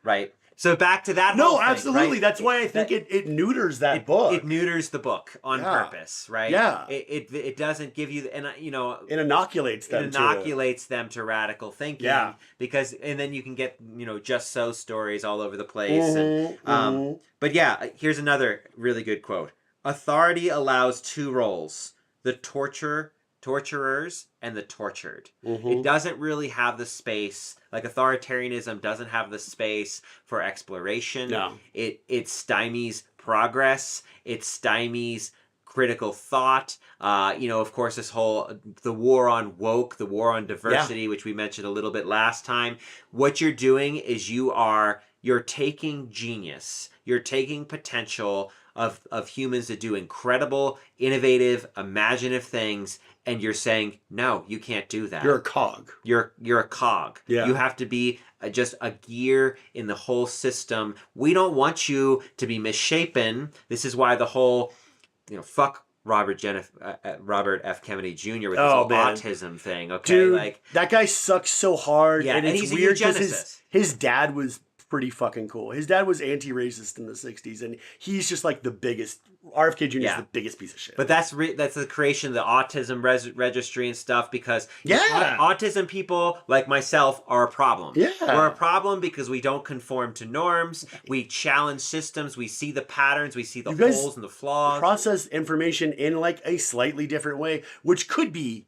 Right? So back to that whole No, thing, absolutely. right? That's why I think it neuters that book. It neuters the book on purpose, right? Yeah. It doesn't give you, and it inoculates them. Them to radical thinking. Yeah. Because, and then you can get, just so stories all over the place. And, But yeah, here's another really good quote. Authority allows two roles: the torturers and the tortured. It doesn't really have the space, like authoritarianism doesn't have the space for exploration. No. It stymies progress. It stymies critical thought. Of course, the war on woke, the war on diversity, which we mentioned a little bit last time. What you're doing is you're taking genius, you're taking potential of humans to do incredible, innovative, imaginative things, and you're saying, no, you can't do that. You're a cog. You're a cog. Yeah. You have to be just a gear in the whole system. We don't want you to be misshapen. This is why the whole, fuck Robert F. Kennedy Jr. with his whole autism thing. Okay, dude, that guy sucks so hard. Yeah, and he's it's a weird because eugenicist. his dad was pretty fucking cool. His dad was anti-racist in the 60s, and he's just like the biggest. RFK Jr. is the biggest piece of shit. But that's the creation of the autism registry and stuff, because autism people like myself are a problem. Yeah. We're a problem because we don't conform to norms. We challenge systems. We see the patterns. We see the holes and the flaws. Process information in like a slightly different way, which could be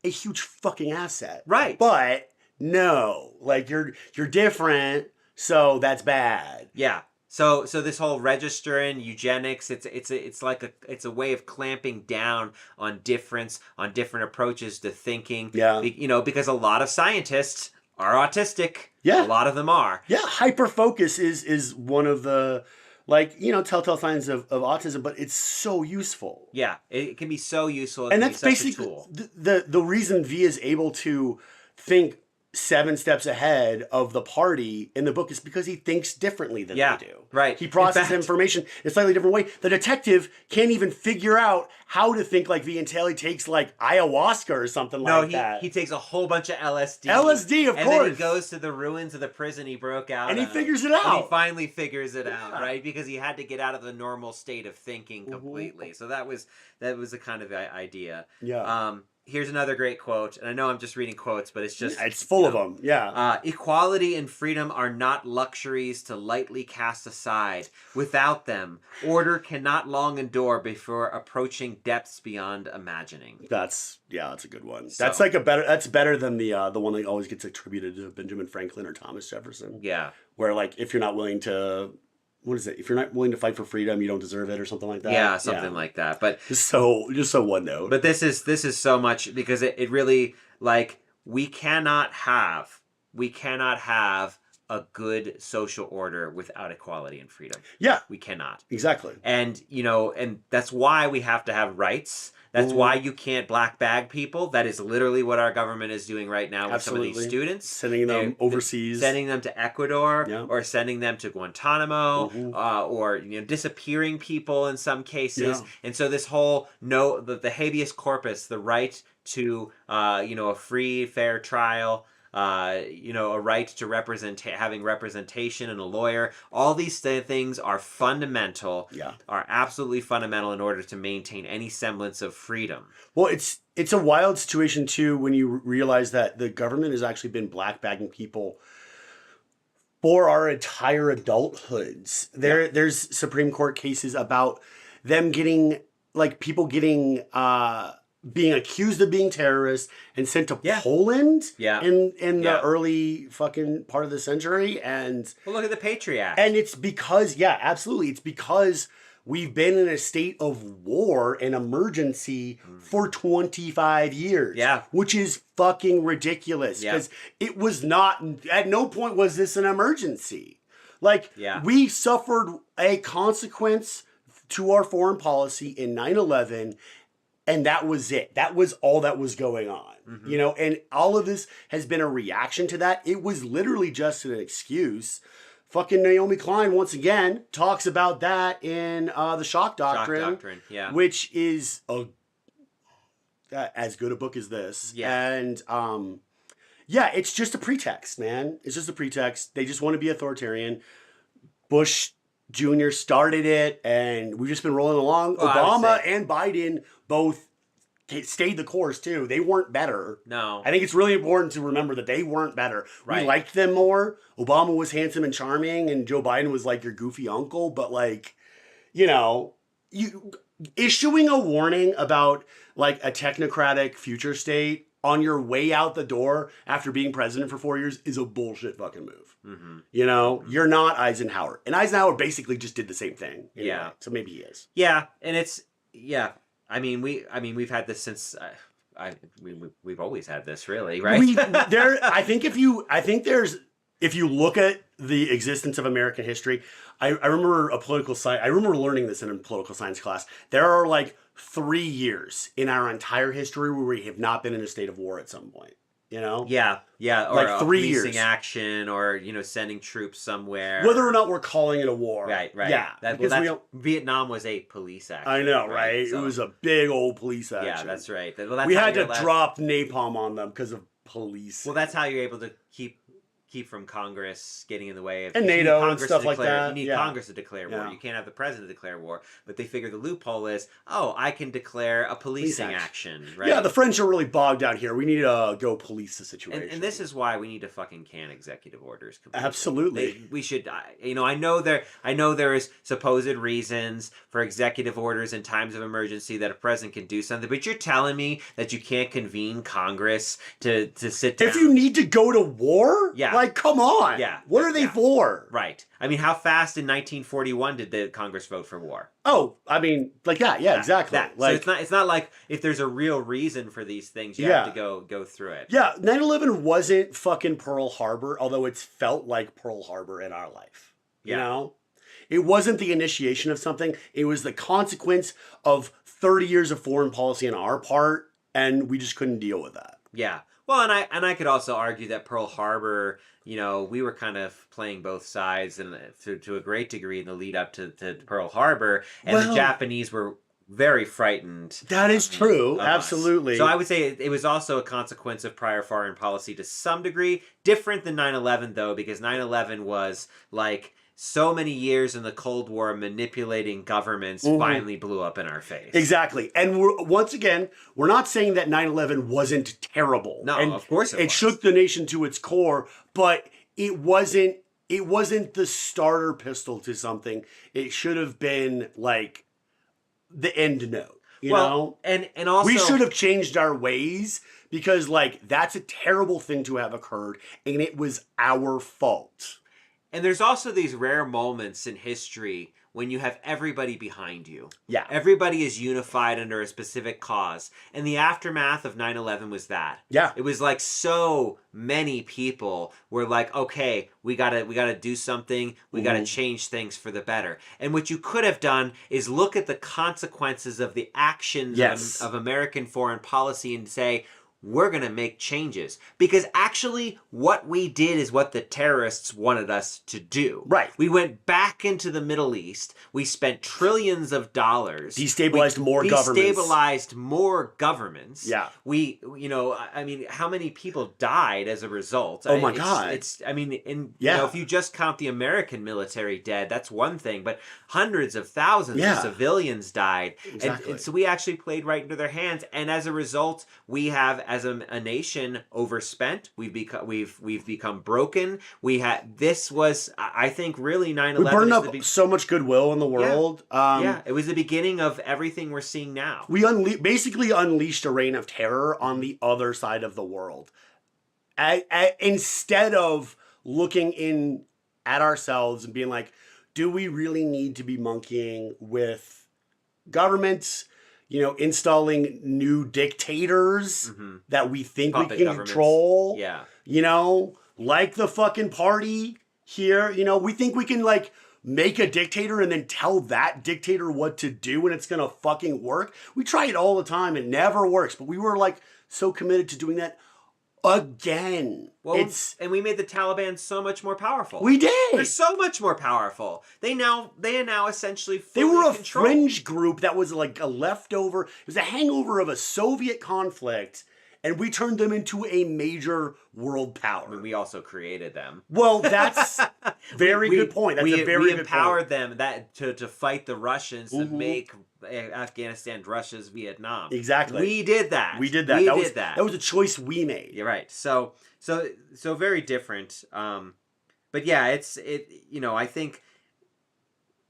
a huge fucking asset. Right. But no, like you're different, so that's bad. Yeah. So this whole registering eugenics, it's a way of clamping down on different approaches to thinking. Yeah. Because a lot of scientists are autistic. Yeah. A lot of them are. Yeah. Hyperfocus is one of the telltale signs of autism, but it's so useful. Yeah. It can be so useful. And that's basically the reason V is able to think 7 steps ahead of the party in the book is because he thinks differently than they do. Right. He processes information in a slightly different way. The detective can't even figure out how to think like V until he takes like ayahuasca or something like that. He takes a whole bunch of LSD. LSD, of course. And then he goes to the ruins of the prison he broke out and he of. figures it out. And he finally figures it out, right? Because he had to get out of the normal state of thinking completely. So that was a kind of idea. Yeah. Here's another great quote, and I know I'm just reading quotes, but it's just... It's full of them, yeah. Equality and freedom are not luxuries to lightly cast aside. Without them, order cannot long endure before approaching depths beyond imagining. That's a good one. So, that's better than the one that always gets attributed to Benjamin Franklin or Thomas Jefferson. Yeah. Where like, if you're not willing to... What is it? If you're not willing to fight for freedom, you don't deserve it, or something like that. Yeah, something like that. But just so one note. But this is so much, because it really, like, we cannot have a good social order without equality and freedom. Yeah, we cannot. Exactly. And and that's why we have to have rights. That's why you can't black bag people. That is literally what our government is doing right now with some of these students. Sending them overseas. Sending them to Ecuador, or sending them to Guantanamo, or disappearing people in some cases. Yeah. And so this whole the habeas corpus, the right to a free, fair trial, a right to having representation and a lawyer. All these things are fundamental. Yeah, are absolutely fundamental in order to maintain any semblance of freedom. Well, it's a wild situation too when you realize that the government has actually been blackbagging people for our entire adulthoods. There's Supreme Court cases about them getting being accused of being terrorists and sent to Poland in the early fucking part of the century. And look at the Patriot Act. And it's because, absolutely. It's because we've been in a state of war and emergency for 25 years. Yeah. Which is fucking ridiculous. Because it was not, at no point was this an emergency. We suffered a consequence to our foreign policy in 9/11. and that was it. That was all that was going on. Mm-hmm. You know, and all of this has been a reaction to that. It was literally just an excuse. Fucking Naomi Klein, once again, talks about that in the Shock Doctrine. Shock Doctrine, yeah. Which is as good a book as this. Yeah. And, yeah, it's just a pretext, man. It's just a pretext. They just want to be authoritarian. Bush Jr. started it, and we've just been rolling along. Well, Obama and Biden both stayed the course, too. They weren't better. No. I think it's really important to remember that they weren't better. Right. We liked them more. Obama was handsome and charming, and Joe Biden was like your goofy uncle. But, like, you know, issuing a warning about, like, a technocratic future state on your way out the door after being president for 4 years is a bullshit fucking move. Mm-hmm. You know, you're not Eisenhower. And Eisenhower basically just did the same thing. Anyway, Yeah. So maybe he is. Yeah, and it's we've had this since we've always had this, really, right? If you look at the existence of American history, I remember I remember learning this in a political science class. There are like 3 years in our entire history where we have not been in a state of war at some point. You know? Yeah, or like 3 years. policing action, or sending troops somewhere. Whether or not we're calling it a war. Right. Yeah. Vietnam was a police action. I know, right? So, it was a big old police action. Yeah, that's right. Well, that's we how had to you're allowed- drop napalm on them because of police. Well, that's how you're able to keep from Congress getting in the way of and you need NATO and Congress stuff to like declare, that. You need Yeah. Congress to declare war. Yeah. You can't have the president declare war. But they figure the loophole is, I can declare a policing action, right? Yeah, the French are really bogged down here. We need to go police the situation. And this is why we need to fucking can executive orders completely. Absolutely. We should, I know there is supposed reasons for executive orders in times of emergency that a president can do something, but you're telling me that you can't convene Congress to sit down. If you need to go to war? Yeah. Like, come on. Yeah. What are they for? Right. I mean, how fast in 1941 did the Congress vote for war? Oh, I mean, like that. Yeah, exactly. Like, so it's not like if there's a real reason for these things, you have to go through it. Yeah, 9/11 wasn't fucking Pearl Harbor, although it's felt like Pearl Harbor in our life. You know? It wasn't the initiation of something. It was the consequence of 30 years of foreign policy on our part, and we just couldn't deal with that. Yeah. Well, and I could also argue that Pearl Harbor, we were kind of playing both sides, and to a great degree in the lead up to Pearl Harbor, and the Japanese were very frightened. That is true. Absolutely. So I would say it was also a consequence of prior foreign policy to some degree. Different than 9/11, though, because 9/11 was like so many years in the Cold War manipulating governments finally blew up in our face. Exactly. And once again, we're not saying that 9/11 wasn't terrible. No, and of course it was. shook the nation to its core, but it wasn't the starter pistol to something. It should have been like the end note. You know? And also we should have changed our ways, because like that's a terrible thing to have occurred, and it was our fault. And there's also these rare moments in history when you have everybody behind you. Yeah. Everybody is unified under a specific cause. And the aftermath of 9/11 was that. Yeah. It was like so many people were like, okay, we gotta do something. We gotta change things for the better. And what you could have done is look at the consequences of the actions of American foreign policy and say, we're going to make changes. Because actually, what we did is what the terrorists wanted us to do. Right. We went back into the Middle East. We spent trillions of dollars. Destabilized more governments. Yeah. I mean, how many people died as a result? Oh my God. If you just count the American military dead, that's one thing. But hundreds of thousands of civilians died. Exactly. And so we actually played right into their hands. And as a result, we have, as a nation, overspent. We've become broken. This was, I think, really 9/11. We burned up so much goodwill in the world. It was the beginning of everything we're seeing now. We basically unleashed a reign of terror on the other side of the world. Instead of looking in at ourselves and being like, do we really need to be monkeying with governments? Installing new dictators that we think Puppet we can governments. control. Yeah. Like the fucking party here. We think we can, like, make a dictator and then tell that dictator what to do and it's gonna fucking work. We try it all the time. It never works. But we were like so committed to doing that again. Well, and we made the Taliban so much more powerful. We did. They're so much more powerful. They are now essentially They fully were a controlled. fringe group that was like a leftover. It was a hangover of a Soviet conflict, and we turned them into a major world power. I mean, we also created them. Well, that's very good point. That's a very we good empowered point. them to fight the Russians to make Afghanistan Russia's Vietnam. Exactly. We did that. We did that. That was a choice we made. You're right. So very different. But yeah, I think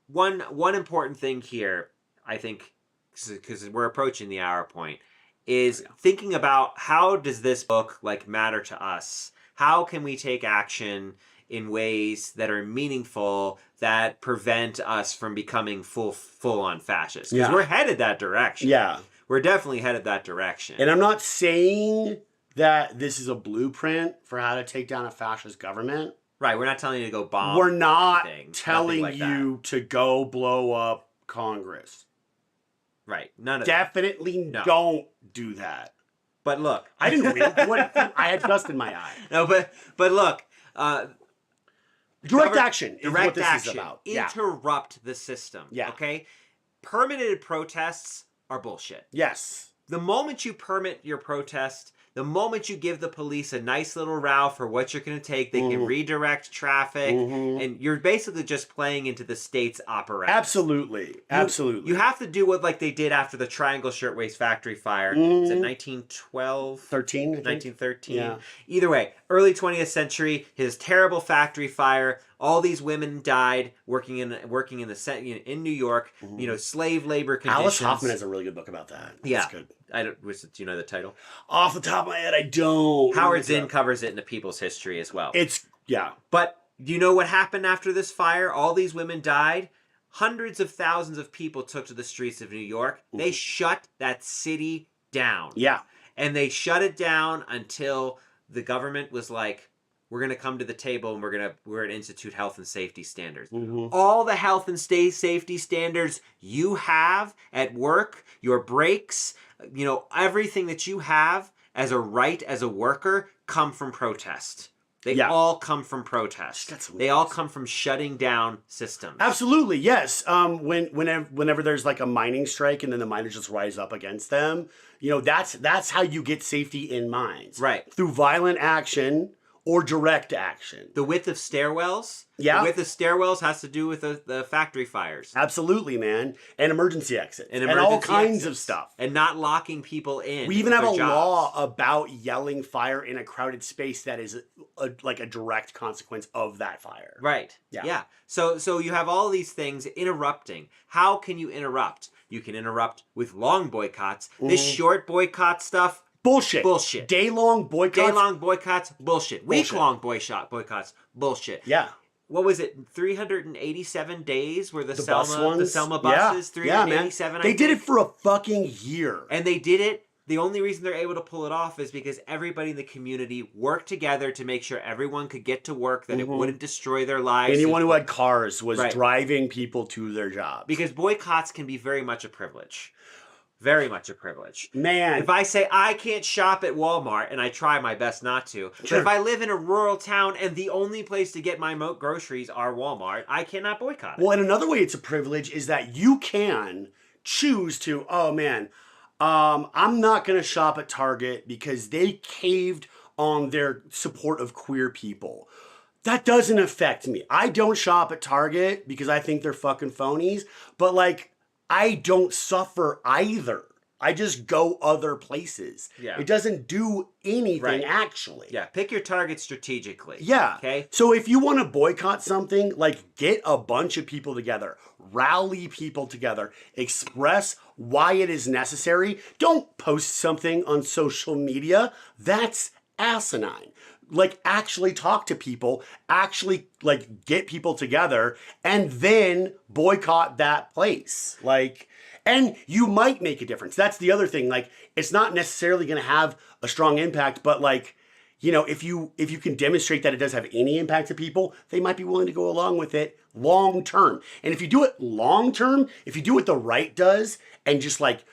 one important thing here, I think, because we're approaching the hour point, is thinking about how does this book like matter to us? How can we take action in ways that are meaningful that prevent us from becoming full on fascists? Because we're headed that direction. Yeah. We're definitely headed that direction. And I'm not saying that this is a blueprint for how to take down a fascist government. Right, we're not telling you to go bomb. We're not telling like you to go blow up Congress. Right, none of Definitely don't do that. But look, I didn't read what I had dust in my eye. No, but look, direct action is what this action, is about. Interrupt the system. Yeah. Okay? Permitted protests are bullshit. Yes. The moment you permit your protest, the moment you give the police a nice little row for what you're going to take, they can redirect traffic, and you're basically just playing into the state's apparatus. Absolutely. You have to do what like they did after the Triangle Shirtwaist Factory fire. Was it 1912? 1913. Yeah. Either way, early 20th century, his terrible factory fire. All these women died working in New York. Slave labor conditions. Alice Hoffman has a really good book about that. Yeah, That's good. Do you know the title? Off the top of my head, I don't. Howard Zinn covers it in A People's History as well. Yeah. But do you know what happened after this fire? All these women died. Hundreds of thousands of people took to the streets of New York. They shut that city down. Yeah. And they shut it down until the government was like, we're going to come to the table and we're going to institute health and safety standards. All the health and safety standards you have at work, your breaks, everything that you have as a right as a worker come from protest. They all come from protest. They all come from shutting down systems. Absolutely, yes. Whenever there's like a mining strike and then the miners just rise up against them, that's how you get safety in mines. Right. Through violent action or direct action. The width of stairwells? Yeah. The width of stairwells has to do with the factory fires. Absolutely, man. And emergency exits. And all kinds of stuff. And not locking people in. We even have a law about yelling fire in a crowded space that is like a direct consequence of that fire. Right. Yeah. So you have all these things interrupting. How can you interrupt? You can interrupt with long boycotts. This short boycott stuff, Bullshit. Day-long boycotts. Bullshit. Week-long boycotts. Bullshit. Yeah. What was it? 387 days were the Selma buses? Yeah, 387. Man. They did it for a fucking year. And they did it. The only reason they're able to pull it off is because everybody in the community worked together to make sure everyone could get to work, that it wouldn't destroy their lives. Anyone who had cars was driving people to their jobs. Because boycotts can be very much a privilege. Very much a privilege. Man. If I say I can't shop at Walmart, and I try my best not to, but if I live in a rural town and the only place to get my groceries are Walmart, I cannot boycott it. Well, and another way it's a privilege is that you can choose to, I'm not going to shop at Target because they caved on their support of queer people. That doesn't affect me. I don't shop at Target because I think they're fucking phonies, but I don't suffer either. I just go other places. Yeah. It doesn't do anything actually. Yeah, pick your target strategically. Yeah. Okay? So if you want to boycott something, get a bunch of people together, rally people together, express why it is necessary. Don't post something on social media. That's asinine. Actually talk to people, actually get people together, and then boycott that place. And you might make a difference. That's the other thing. It's not necessarily going to have a strong impact, but if you can demonstrate that it does have any impact to people, they might be willing to go along with it long term. And if you do it long term, if you do what the right does and just like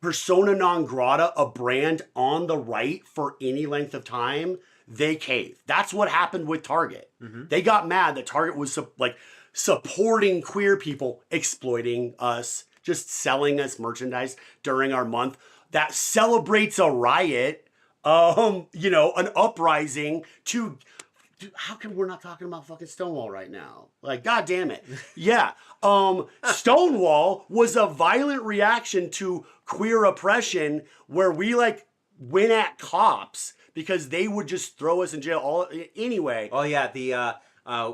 persona non grata a brand on the right for any length of time, they cave. That's what happened with Target. They got mad that Target was supporting queer people, exploiting us, just selling us merchandise during our month that celebrates a riot, an uprising to. Dude, how come we're not talking about fucking Stonewall right now? Like, God damn it. Yeah. Stonewall was a violent reaction to queer oppression where we went at cops because they would just throw us in jail anyway. Oh yeah,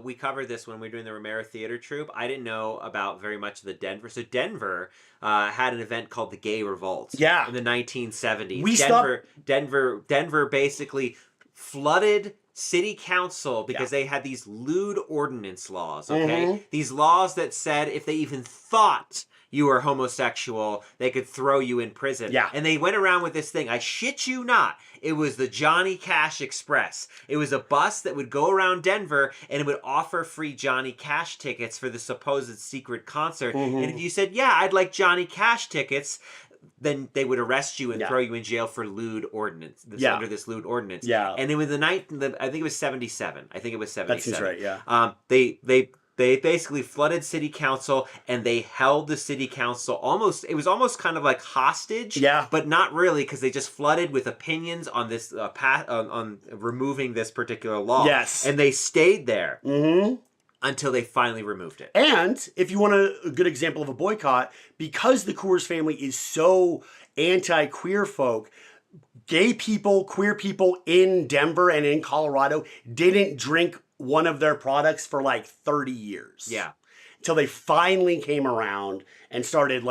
we covered this when we were doing the Romero Theater Troupe. I didn't know about very much of the Denver. So Denver had an event called the Gay Revolt. Yeah. In the 1970s. Denver basically flooded city council because they had these lewd ordinance laws, okay? These laws that said if they even thought you were homosexual, they could throw you in prison. Yeah. And they went around with this thing. I shit you not. It was the Johnny Cash Express. It was a bus that would go around Denver and it would offer free Johnny Cash tickets for the supposed secret concert. And if you said, yeah, I'd like Johnny Cash tickets, then they would arrest you and throw you in jail for lewd ordinance. Under this lewd ordinance. Yeah. And it was I think it was 77. I think it was 77. That seems right, yeah. They basically flooded city council and they held the city council it was almost kind of like hostage. Yeah. But not really, because they just flooded with opinions on this on removing this particular law. Yes. And they stayed there. Until they finally removed it. And if you want a good example of a boycott, because the Coors family is so anti-queer folk, gay people, queer people in Denver and in Colorado didn't drink one of their products for 30 years. Yeah. Until they finally came around and started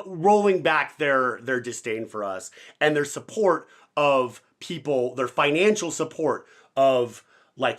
rolling back their disdain for us and their support of people, their financial support of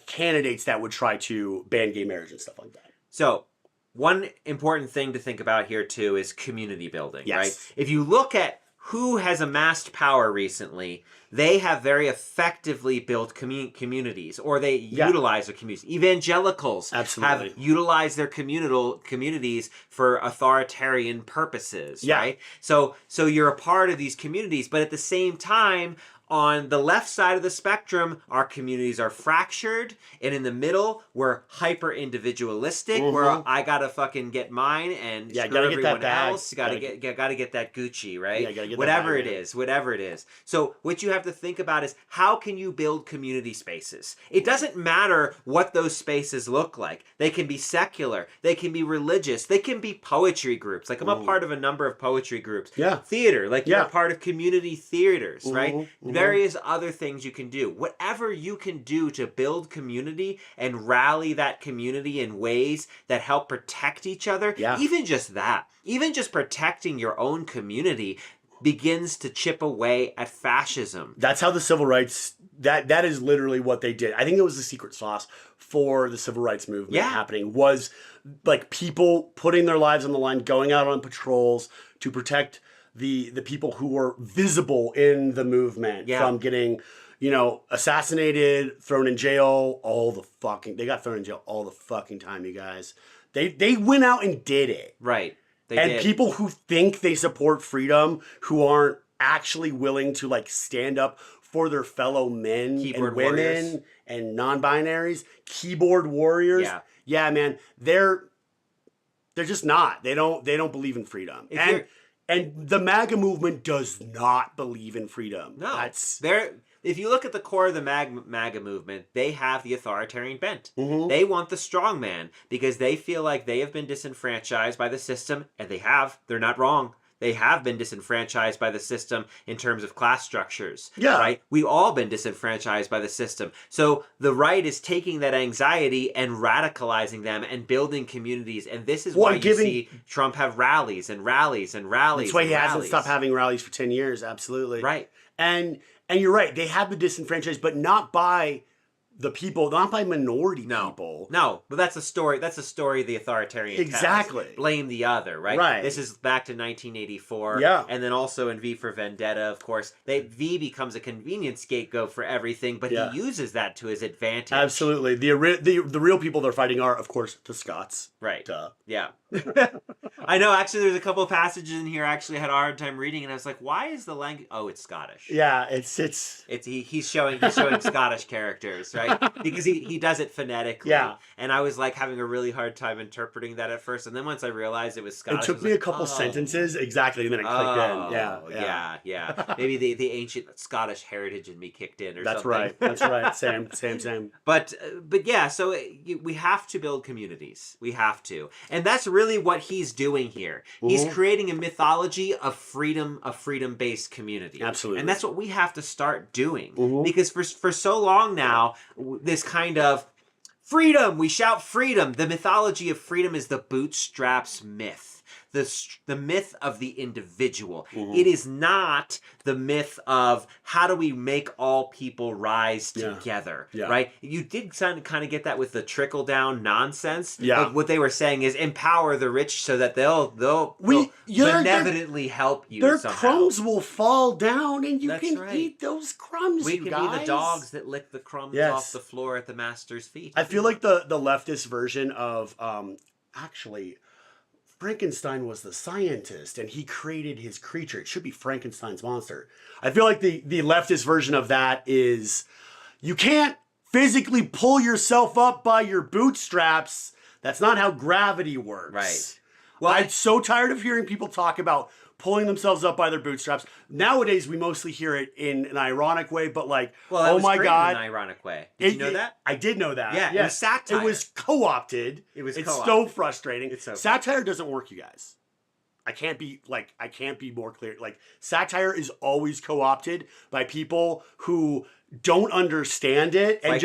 candidates that would try to ban gay marriage and stuff like that. So, one important thing to think about here too is community building, yes. right? If you look at who has amassed power recently, they have very effectively built communities, or they utilize their communities. Evangelicals have utilized their communities for authoritarian purposes, right? So you're a part of these communities, but at the same time, on the left side of the spectrum, our communities are fractured, and in the middle, we're hyper-individualistic, where I gotta fucking get mine and screw everyone else. Gotta get that Gucci, right? Yeah, gotta get whatever that it is. So what you have to think about is, how can you build community spaces? It doesn't matter what those spaces look like. They can be secular, they can be religious, they can be poetry groups. I'm a part of a number of poetry groups. Yeah. Theater, you're a part of community theaters, right? Various other things you can do. Whatever you can do to build community and rally that community in ways that help protect each other, even just protecting your own community begins to chip away at fascism. That's how the civil rights, that is literally what they did. I think it was the secret sauce for the civil rights movement happening, was people putting their lives on the line, going out on patrols to protect the people who were visible in the movement from getting, assassinated, thrown in jail, they got thrown in jail all the fucking time, you guys. They went out and did it. Right. They and did. People who think they support freedom, who aren't actually willing to stand up for their fellow men and women and non-binaries, keyboard warriors. Yeah, man, they're just not. They don't believe in freedom. And the MAGA movement does not believe in freedom. No, if you look at the core of the MAGA movement, they have the authoritarian bent. They want the strong man because they feel like they have been disenfranchised by the system, and they have. They're not wrong. They have been disenfranchised by the system in terms of class structures. Yeah. Right? We've all been disenfranchised by the system. So the right is taking that anxiety and radicalizing them and building communities. And this is why you see Trump have rallies and rallies and rallies. That's why he hasn't stopped having rallies for 10 years. Absolutely. Right. And you're right. They have been disenfranchised, but not by the people, not by minority No. people. No, but that's a story. That's a story the authoritarian Exactly. tells. Blame the other, right? Right. This is back to 1984. Yeah. And then also in V for Vendetta, of course, V becomes a convenient scapegoat for everything, but Yeah. he uses that to his advantage. Absolutely. The real people they're fighting are, of course, the Scots. Right. Duh. Yeah. I know, actually, there's a couple of passages in here I actually had a hard time reading, and I was like, why is the language... Oh, it's Scottish. Yeah, it's He's showing Scottish characters, right? Because he does it phonetically. Yeah. And I was like having a really hard time interpreting that at first, and then once I realized it was Scottish, it took me a couple sentences exactly, and then it clicked in. Yeah. Maybe the ancient Scottish heritage in me kicked in, or That's something. right. That's right. Same. But yeah, so we have to build communities. We have to, and that's really what he's doing here. He's creating a mythology of freedom, a freedom-based community. Absolutely. And that's what we have to start doing, because for so long now, this kind of freedom, we shout freedom. The mythology of freedom is the bootstraps myth. The myth of the individual. It is not the myth of how do we make all people rise together, right? You did kind of get that with the trickle down nonsense. Yeah. Like what they were saying is empower the rich so that they'll benevolently help you. Their somehow. crumbs will fall down, and you That's can right. eat those crumbs. We you can guys. be the dogs that lick the crumbs off the floor at the master's feet. I feel like the leftist version of actually. Frankenstein was the scientist, and he created his creature. It should be Frankenstein's monster. I feel like the leftist version of that is you can't physically pull yourself up by your bootstraps. That's not how gravity works. Right. Well, I'm so tired of hearing people talk about pulling themselves up by their bootstraps. Nowadays, we mostly hear it in an ironic way, but like, oh my God. In an ironic way. Did you know that? I did know that. Yeah, it was satire. It was co-opted. It's so frustrating. Satire doesn't work, you guys. I can't be more clear. Like, satire is always co-opted by people who don't understand it and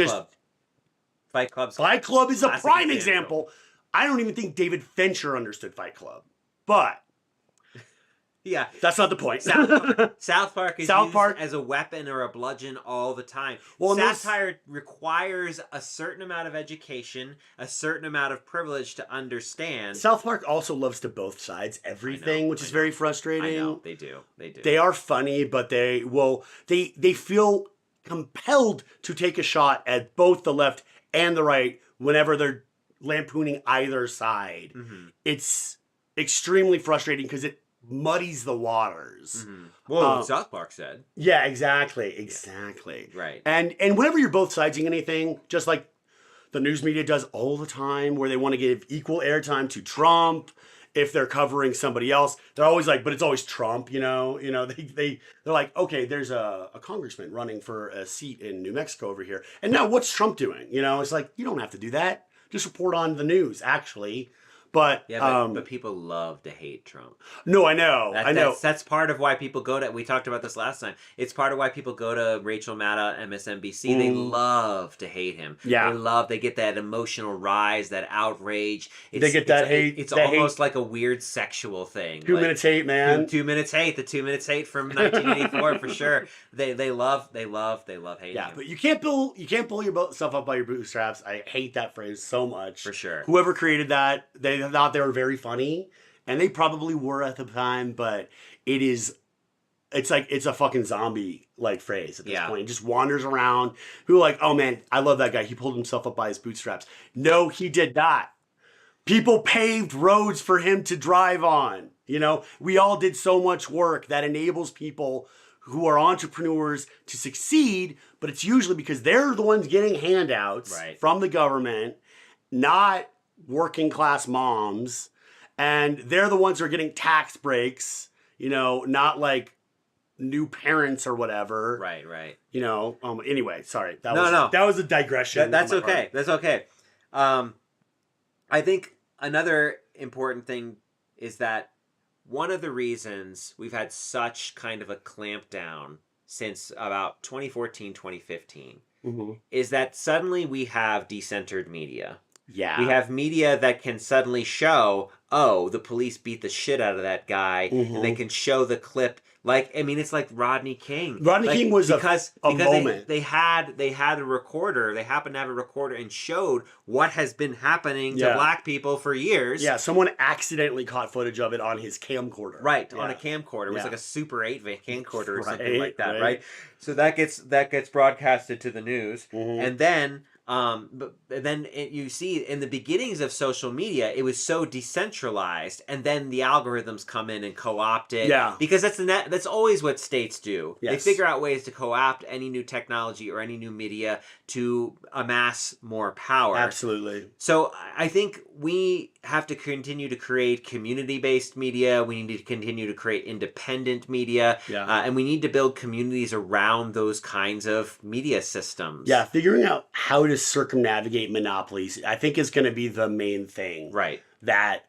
Fight Club is a prime example. I don't even think David Fincher understood Fight Club. But yeah, that's not the point. South Park is used as a weapon or a bludgeon all the time. Well, satire requires a certain amount of education, a certain amount of privilege to understand. South Park also loves to both sides everything, which is very frustrating. I know, they do. They are funny, but they feel compelled to take a shot at both the left and the right whenever they're lampooning either side. It's extremely frustrating because it muddies the waters. Well, South Park said. Yeah, exactly. Right. And whenever you're both siding anything, just like the news media does all the time, where they want to give equal airtime to Trump, if they're covering somebody else, they're always like, but it's always Trump, they're like, okay, there's a congressman running for a seat in New Mexico over here. And now what's Trump doing? It's like, you don't have to do that. Just report on the news, actually. But but people love to hate Trump. No, I know. That's part of why people go to. We talked about this last time. It's part of why people go to Rachel Maddow, MSNBC. They love to hate him. Yeah, they get that emotional rise, that outrage. They get that hate. It's almost like a weird sexual thing. 2 minutes hate, man. 2 minutes hate. The 2 minutes hate from 1984 for sure. They love hating. Yeah, but you can't pull yourself up by your bootstraps. I hate that phrase so much. For sure. Whoever created that, they thought they were very funny, and they probably were at the time, but it's a fucking zombie like phrase at this point. It just wanders around. Who are like, oh man, I love that guy. He pulled himself up by his bootstraps. No, he did not. People paved roads for him to drive on. We all did so much work that enables people who are entrepreneurs to succeed, but it's usually because they're the ones getting handouts from the government, not working class moms, and they're the ones who are getting tax breaks, not like new parents or whatever. Right. Anyway, sorry. That was a digression. That's okay. That's okay. I think another important thing is that one of the reasons we've had such kind of a clamp down since about 2014, 2015 is that suddenly we have decentered media. Yeah. We have media that can suddenly show, oh, the police beat the shit out of that guy, and they can show the clip. Like, I mean, it's like Rodney King. Rodney like, King was because a moment. They had a recorder. They happened to have a recorder and showed what has been happening to black people for years. Yeah, someone accidentally caught footage of it on his camcorder. Right, on a camcorder. It was like a Super 8 camcorder or something like that, right? right? So that gets broadcasted to the news, and then. But then you see in the beginnings of social media, it was so decentralized, and then the algorithms come in and co-opt it. Yeah. Because that's always what states do. Yes. They figure out ways to co-opt any new technology or any new media to amass more power. Absolutely. So I think we have to continue to create community-based media. We need to continue to create independent media. Yeah. And we need to build communities around those kinds of media systems. Yeah, figuring out how to circumnavigate monopolies, I think, is going to be the main thing. Right. That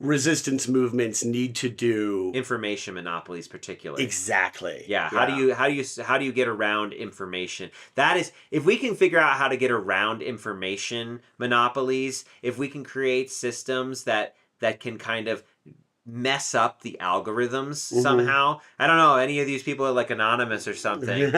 resistance movements need to do. Information monopolies, particularly. Exactly. Yeah. How do you get around information? That is, if we can figure out how to get around information monopolies, if we can create systems that can kind of mess up the algorithms somehow. I don't know, any of these people are like anonymous or something.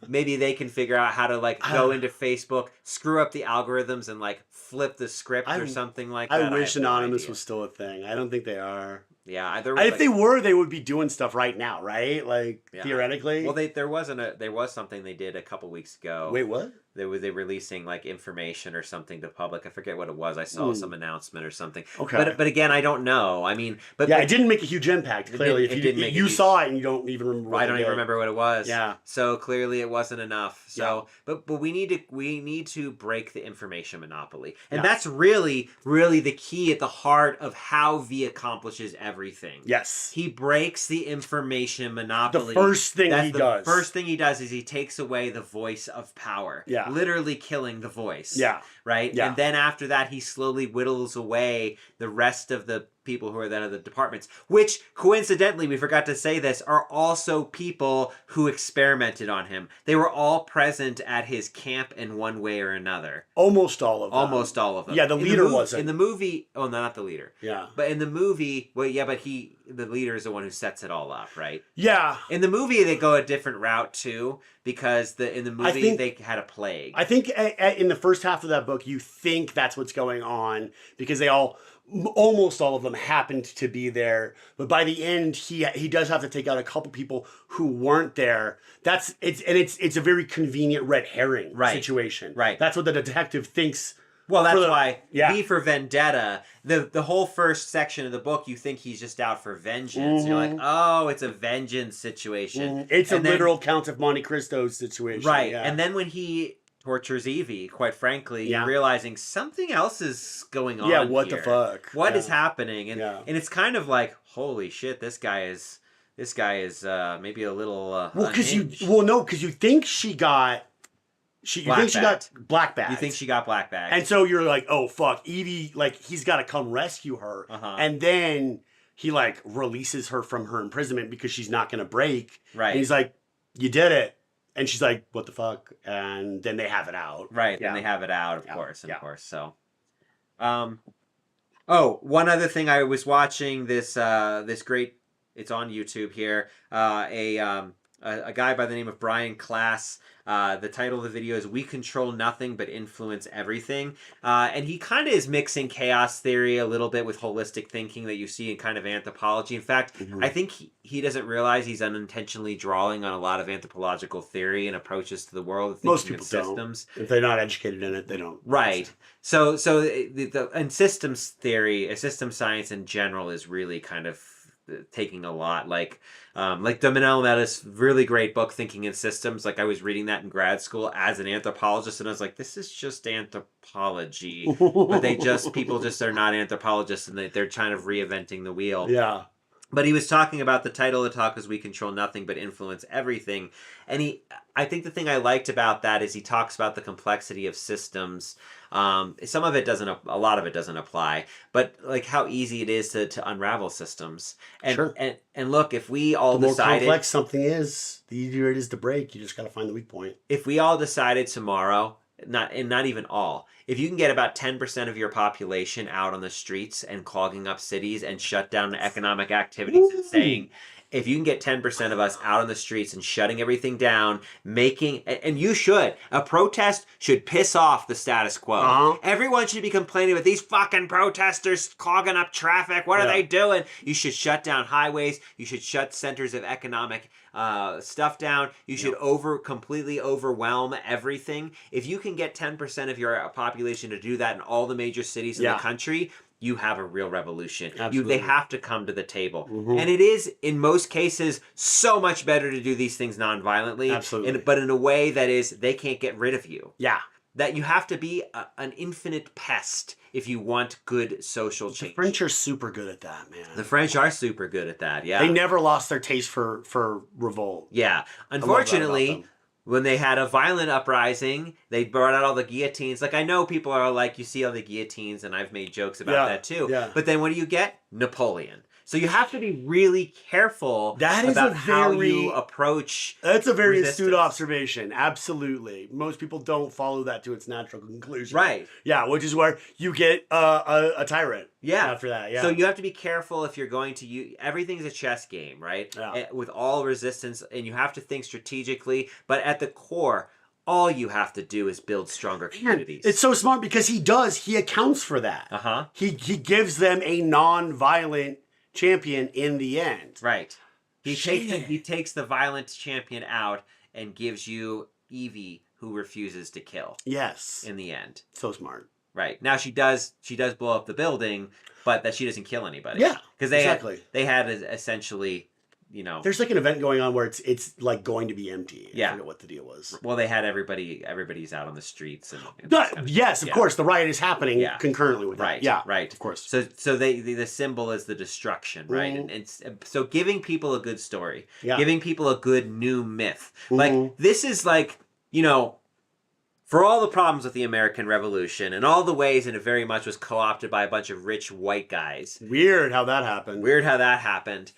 Maybe they can figure out how to like go into Facebook, screw up the algorithms, and like flip the script or something like that. I wish anonymous was still a thing. I don't think they are. Yeah, if they were, they would be doing stuff right now, right? Like theoretically. Well, there was something they did a couple weeks ago. Wait, what? They were releasing like information or something to public. I forget what it was. I saw some announcement or something. Okay. But again, I don't know. I mean, but it didn't make a huge impact. Clearly, if you saw it and you don't even remember. I don't even remember what it was. Yeah. So clearly, it wasn't enough. So, but we need to break the information monopoly, and that's really the key at the heart of how V accomplishes everything. Yes. He breaks the information monopoly. The first thing he does. The first thing he does is he takes away the voice of power. Yeah. Literally killing the voice. Yeah. Right? Yeah. And then after that, he slowly whittles away the rest of the people who are then of the departments, which coincidentally, we forgot to say this, are also people who experimented on him. They were all present at his camp in one way or another. Almost all of them. Almost all of them. Yeah, the leader wasn't. In the movie, oh, no, not the leader. Yeah. But in the movie, well, yeah, but the leader is the one who sets it all up, right? Yeah. In the movie, they go a different route too, because in the movie they had a plague. I think in the first half of that book, you think that's what's going on because almost all of them happened to be there, but by the end, he does have to take out a couple people who weren't there. It's a very convenient red herring situation. Right. That's what the detective thinks. Well, that's why V for Vendetta, the whole first section of the book, you think he's just out for vengeance. You're like, oh, it's a vengeance situation. It's a literal Count of Monte Cristo situation. Right. Yeah. And then when he tortures Evie, quite frankly, you're realizing something else is going on. Yeah, what here. the fuck? What is happening? And it's kind of like, holy shit, this guy is maybe a little because you think she got black bagged. You think she got black bagged. And so you're like, oh fuck, Evie, like he's got to come rescue her. And then he like releases her from her imprisonment because she's not going to break. Right. And he's like, you did it. And she's like, what the fuck? And then they have it out. Right. Then they have it out, of course. So, one other thing, I was watching this great, it's on YouTube here, a guy by the name of Brian Klass. The title of the video is "We Control Nothing But Influence Everything," and he kind of is mixing chaos theory a little bit with holistic thinking that you see in kind of anthropology. In fact, I think he doesn't realize he's unintentionally drawing on a lot of anthropological theory and approaches to the world. Most people systems. Don't. If they're not educated in it, they don't. Right. So and systems theory, system science in general, is really kind of taking a lot, like Manel Metta's really great book, Thinking in Systems. Like, I was reading that in grad school as an anthropologist, and I was like, this is just anthropology. But people are not anthropologists, and they're kind of reinventing the wheel. Yeah. But he was talking about, the title of the talk is "We Control Nothing But Influence Everything." And I think the thing I liked about that is he talks about the complexity of systems. Some of it a lot of it doesn't apply, but like how easy it is to unravel systems. And, sure. And look, if we all the more decided, complex something is, the easier it is to break. You just got to find the weak point. If we all decided tomorrow not even all. If you can get about 10% of your population out on the streets and clogging up cities and shut down economic activities and saying, if you can get 10% of us out on the streets and shutting everything down, and you should, a protest should piss off the status quo. Everyone should be complaining about these fucking protesters clogging up traffic. What are they doing? You should shut down highways. You should shut centers of economic stuff down. You should completely overwhelm everything. If you can get 10% of your population to do that in all the major cities in the country, you have a real revolution. They have to come to the table. And it is, in most cases, so much better to do these things non-violently. Absolutely. But in a way that is, they can't get rid of you. Yeah. That you have to be an infinite pest if you want good social change. The French are super good at that, man. The French are super good at that, yeah. They never lost their taste for revolt. Yeah. Unfortunately, when they had a violent uprising, they brought out all the guillotines. Like, I know people are like, you see all the guillotines, and I've made jokes about that too. Yeah. But then what do you get? Napoleon. So you have to be really careful about how you approach. That's a very astute observation. Absolutely. Most people don't follow that to its natural conclusion. Right. Yeah, which is where you get a tyrant. Yeah. After that, yeah. So you have to be careful if you're going to use... Everything's a chess game, right? Yeah. With all resistance, and you have to think strategically. But at the core, all you have to do is build stronger communities. It's so smart because he accounts for that. He gives them a non-violent champion in the end. Right. He takes the violent champion out and gives you Evie, who refuses to kill. Yes. In the end. So smart. Right. Now she does blow up the building, but that she doesn't kill anybody. Yeah. Because they had essentially, you know, there's like an event going on where it's like going to be empty. I forget what the deal was. Well, they had everybody's out on the streets and yes, of course, the riot is happening concurrently with that. Yeah, right, of course. So the symbol is the destruction, right? And it's so giving people a good story, giving people a good new myth. Like this is like, you know, for all the problems with the American Revolution and all the ways that it very much was co-opted by a bunch of rich white guys. Weird how that happened.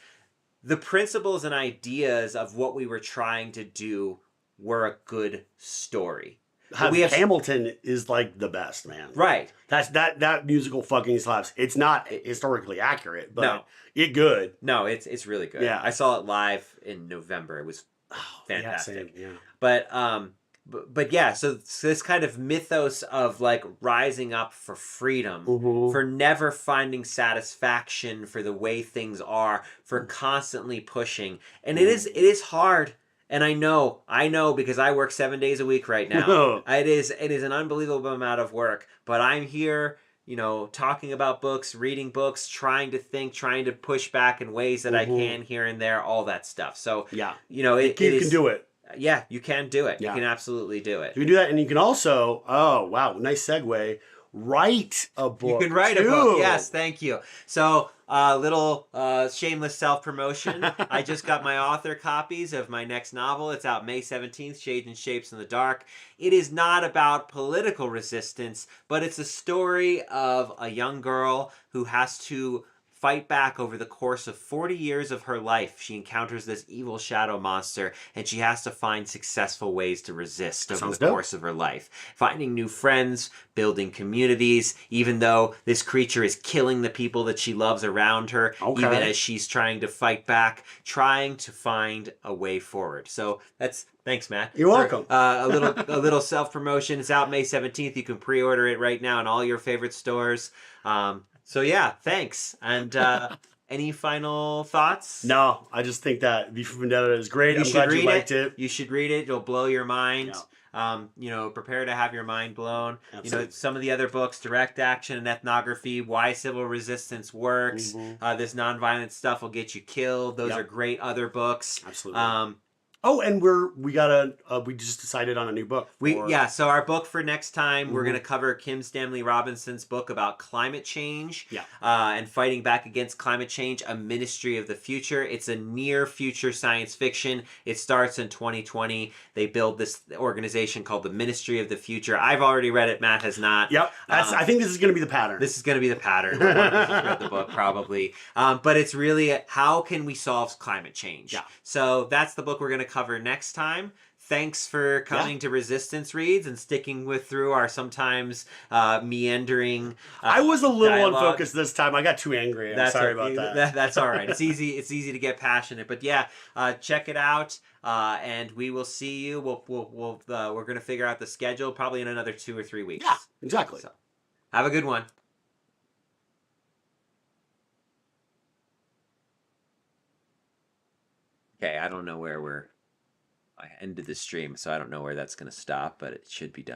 The principles and ideas of what we were trying to do were a good story. Hamilton is like the best, man. Right. That musical fucking slaps. It's not historically accurate, but it's good. No, it's really good. Yeah. I saw it live in November. It was fantastic. Yeah, same. But yeah, so this kind of mythos of like rising up for freedom, for never finding satisfaction for the way things are, for constantly pushing. And it is hard. And I know because I work 7 days a week right now. It is an unbelievable amount of work, but I'm here, you know, talking about books, reading books, trying to think, trying to push back in ways that I can here and there, all that stuff. So, you know, you can do it. Yeah, you can do it. You can absolutely do it. You can do that, and you can also, nice segue, write a book. You can write a book, yes, thank you. So, little shameless self-promotion. I just got my author copies of my next novel. It's out May 17th, Shades and Shapes in the Dark. It is not about political resistance, but it's a story of a young girl who has to fight back over the course of 40 years of her life. She encounters this evil shadow monster, and she has to find successful ways to resist over the course of her life. Finding new friends, building communities, even though this creature is killing the people that she loves around her, even as she's trying to fight back, trying to find a way forward. So thanks, Matt. You're welcome. A little self-promotion. It's out May 17th. You can pre-order it right now in all your favorite stores. So yeah, thanks. And any final thoughts? No, I just think that V for Vendetta is great. I'm glad you liked it. You should read it. It'll blow your mind. Yeah. You know, prepare to have your mind blown. Absolutely. You know, some of the other books, Direct Action and Ethnography, Why Civil Resistance Works. This nonviolent stuff will get you killed. Those are great other books. Absolutely. And we just decided on a new book. So our book for next time, we're going to cover Kim Stanley Robinson's book about climate change and fighting back against climate change, A Ministry of the Future. It's a near future science fiction. It starts in 2020. They build this organization called the Ministry of the Future. I've already read it. Matt has not. Yep. I think this is going to be the pattern. This is going to be the pattern. One of us has read the book probably. But it's really how can we solve climate change? Yeah. So that's the book we're going to cover next time. Thanks for coming to Resistance Reads and sticking with through our sometimes meandering. I was a little dialogue. unfocused this time. I got too angry. I'm sorry about that. That's all right. It's easy. It's easy to get passionate, but yeah, check it out. And we will see you. We're gonna figure out the schedule probably in another 2 or 3 weeks. Yeah, exactly. So, have a good one. Okay, I don't know where I ended the stream, so I don't know where that's gonna stop, but it should be done.